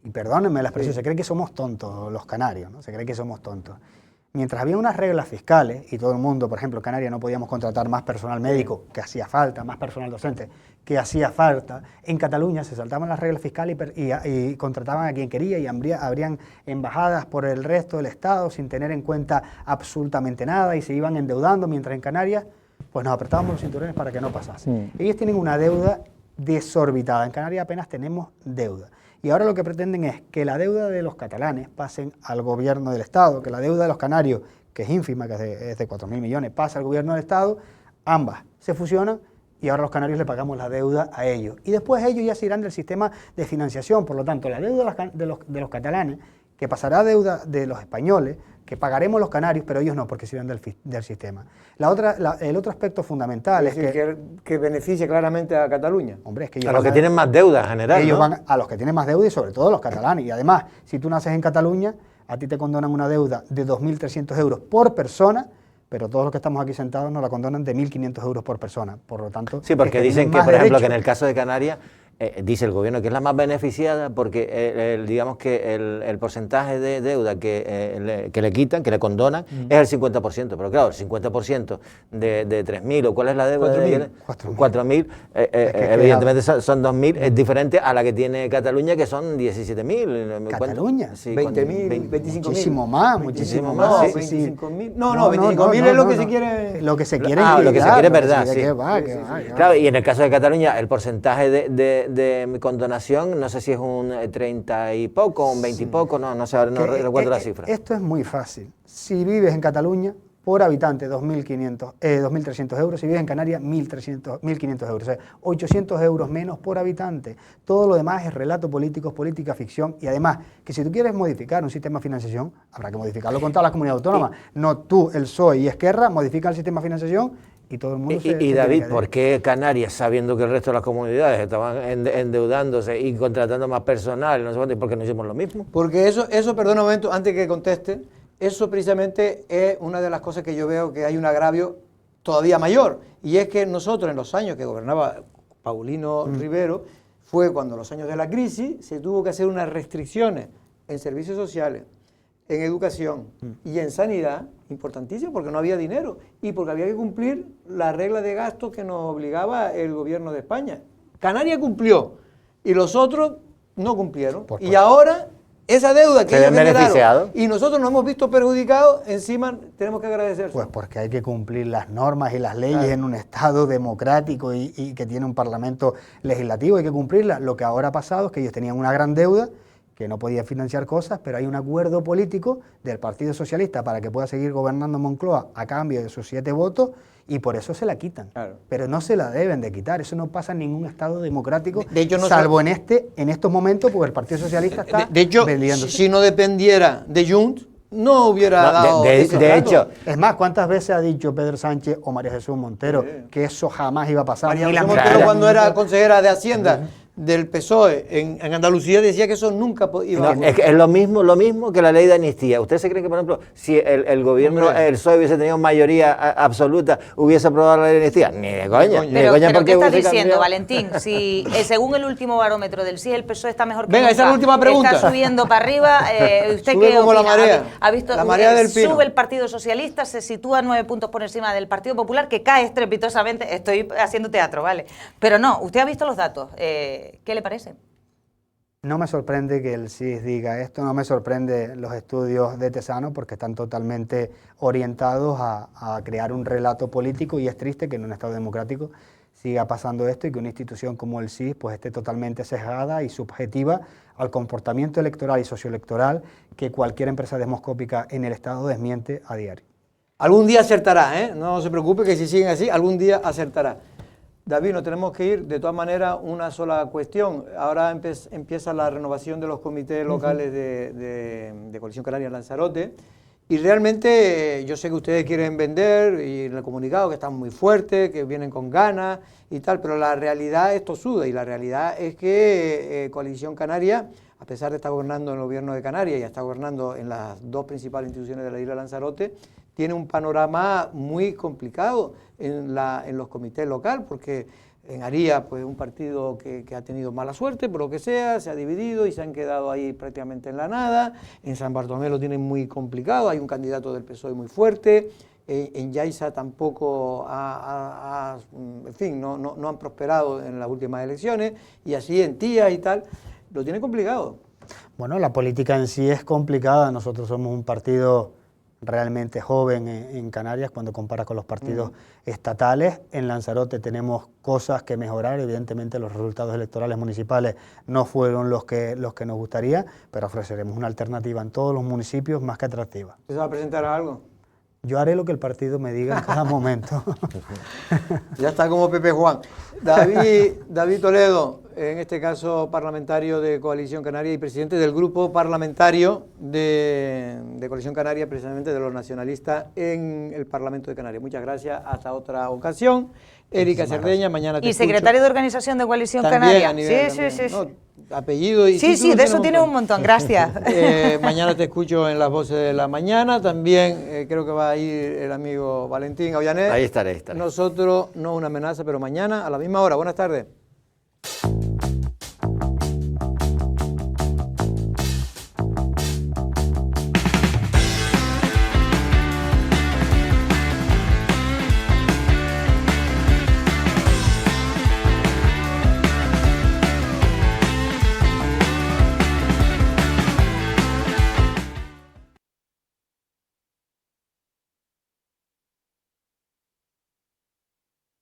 y perdónenme la expresión, se cree que somos tontos los canarios, ¿no? Se cree que somos tontos. Mientras había unas reglas fiscales y todo el mundo, por ejemplo, en Canarias no podíamos contratar más personal médico, que hacía falta, más personal docente, que hacía falta, en Cataluña se saltaban las reglas fiscales y contrataban a quien quería y habrían embajadas por el resto del Estado sin tener en cuenta absolutamente nada y se iban endeudando, mientras en Canarias pues nos apretábamos los cinturones para que no pasase. Ellos tienen una deuda desorbitada, en Canarias apenas tenemos deuda. Y ahora lo que pretenden es que la deuda de los catalanes pasen al gobierno del Estado, que la deuda de los canarios, que es ínfima, que es de 4.000 millones, pasa al gobierno del Estado, ambas se fusionan y ahora los canarios le pagamos la deuda a ellos. Y después ellos ya se irán del sistema de financiación, por lo tanto la deuda de los catalanes, que pasará a deuda de los españoles, que pagaremos los canarios, pero ellos no, porque se irán del sistema. El otro aspecto fundamental es que beneficia claramente a Cataluña. Hombre, es que a los que tienen más deuda en general, ellos ¿no? van a los que tienen más deuda y sobre todo a los catalanes. Y además, si tú naces en Cataluña, a ti te condonan una deuda de 2.300 euros por persona, pero todos los que estamos aquí sentados nos la condonan de 1.500 euros por persona. Por lo tanto... Sí, porque dicen que, por ejemplo, que en el caso de Canarias, dice el gobierno que es la más beneficiada porque digamos que el porcentaje de deuda que le quitan, que le condonan, es el 50%, pero claro, el 50% de 3.000, o ¿cuál es la deuda? 4.000, evidentemente son 2.000, es diferente a la que tiene Cataluña, que son 17.000. ¿Cataluña? Sí, 20.000, 25.000. Muchísimo más. No, Sí, 25.000. No, 25.000 es lo que se quiere... Lo que se quiere lo que se quiere es verdad, sí. Claro, y en el caso de Cataluña, el porcentaje de condonación, no sé si es un 30 y poco, un 20 y poco, no sé, no recuerdo la cifra. Esto es muy fácil. Si vives en Cataluña, por habitante 2.300 euros, si vives en Canarias 1.500 euros, o sea, 800 euros menos por habitante. Todo lo demás es relato político, política ficción, y además que si tú quieres modificar un sistema de financiación, habrá que modificarlo con todas las comunidades autónomas. No tú, el PSOE y Esquerra, modifican el sistema de financiación y todo el mundo y David, ¿por qué Canarias, sabiendo que el resto de las comunidades estaban endeudándose y contratando más personal, no sé cuánto, por qué no hicimos lo mismo? Porque eso, perdón un momento, antes que conteste, eso precisamente es una de las cosas que yo veo que hay un agravio todavía mayor, y es que nosotros en los años que gobernaba Paulino Rivero, fue cuando en los años de la crisis se tuvo que hacer unas restricciones en servicios sociales, en educación y en sanidad, importantísimo, porque no había dinero y porque había que cumplir la regla de gasto que nos obligaba el gobierno de España. Canarias cumplió y los otros no cumplieron. Y ahora esa deuda que ellos generaron y nosotros nos hemos visto perjudicados, encima tenemos que agradecer. Pues porque hay que cumplir las normas y las leyes en un Estado democrático y que tiene un Parlamento legislativo, hay que cumplirlas. Lo que ahora ha pasado es que ellos tenían una gran deuda, que no podía financiar cosas, pero hay un acuerdo político del Partido Socialista para que pueda seguir gobernando Moncloa a cambio de sus 7 votos, y por eso se la quitan. Claro. Pero no se la deben de quitar, eso no pasa en ningún Estado democrático, de hecho, salvo en estos momentos, porque el Partido Socialista está de hecho, si no dependiera de Junts, no hubiera dado ese de trato. hecho, Es más, ¿cuántas veces ha dicho Pedro Sánchez o María Jesús Montero que eso jamás iba a pasar? María Ni la Jesús Montero, mitad. cuando era consejera de Hacienda del PSOE en Andalucía, decía que eso nunca iba a no, ocurrir. es lo mismo que la ley de amnistía. ¿Usted se cree que, por ejemplo, si el gobierno, Hombre. el PSOE hubiese tenido mayoría absoluta, hubiese aprobado la ley de amnistía? Ni de coña. Ni de Pero, coña, pero porque ¿qué estás hubiese diciendo, cambiado. Valentín? Si según el último barómetro del sí, el PSOE está mejor que Venga, nunca, esa es la última pregunta. está subiendo para arriba. ¿Usted Sube qué como la opina? marea. ¿Ha visto, La marea del pino. sube el Partido Socialista, se sitúa 9 puntos por encima del Partido Popular, que cae estrepitosamente. Estoy haciendo teatro, ¿vale? Pero no, usted ha visto los datos. ¿Qué le parece? No me sorprende que el CIS diga esto, no me sorprende los estudios de Tesano porque están totalmente orientados a crear un relato político y es triste que en un Estado democrático siga pasando esto y que una institución como el CIS pues esté totalmente sesgada y subjetiva al comportamiento electoral y socioelectoral que cualquier empresa demoscópica en el Estado desmiente a diario. Algún día acertará, ¿eh? No se preocupe que si siguen así, algún día acertará. David, nos tenemos que ir. De todas maneras, una sola cuestión. Ahora empieza la renovación de los comités locales de Coalición Canaria en Lanzarote. Y realmente yo sé que ustedes quieren vender y en el comunicado que están muy fuertes, que vienen con ganas y tal, pero la realidad es tosuda y la realidad es que Coalición Canaria, a pesar de estar gobernando en el gobierno de Canarias y está gobernando en las dos principales instituciones de la isla de Lanzarote, tiene un panorama muy complicado en los comités locales, porque en Aría, pues un partido que ha tenido mala suerte, por lo que sea, se ha dividido y se han quedado ahí prácticamente en la nada. En San Bartolomé lo tienen muy complicado, hay un candidato del PSOE muy fuerte. En Yaiza tampoco en fin, no han prosperado en las últimas elecciones, y así en Tía y tal, lo tienen complicado. Bueno, la política en sí es complicada, nosotros somos un partido realmente joven en Canarias cuando comparas con los partidos estatales. En Lanzarote tenemos cosas que mejorar, evidentemente los resultados electorales municipales no fueron los que nos gustaría, pero ofreceremos una alternativa en todos los municipios más que atractiva. ¿Se va a presentar a algo? Yo haré lo que el partido me diga en cada momento. Ya está como Pepe Juan. David Toledo, en este caso parlamentario de Coalición Canaria y presidente del grupo parlamentario de Coalición Canaria, precisamente de los nacionalistas en el Parlamento de Canarias. Muchas gracias, hasta otra ocasión. Erika Cerdeña, mañana te Y escucho. secretario de Organización de Coalición También, Canaria. a nivel, Sí, también, sí, sí. ¿no? Apellido y Sí, título de eso tiene un montón, gracias. Mañana te escucho en Las Voces de la Mañana. También creo que va a ir el amigo Valentín Aullanet. Ahí estaré. Nosotros, no una amenaza, pero mañana a la misma hora. Buenas tardes.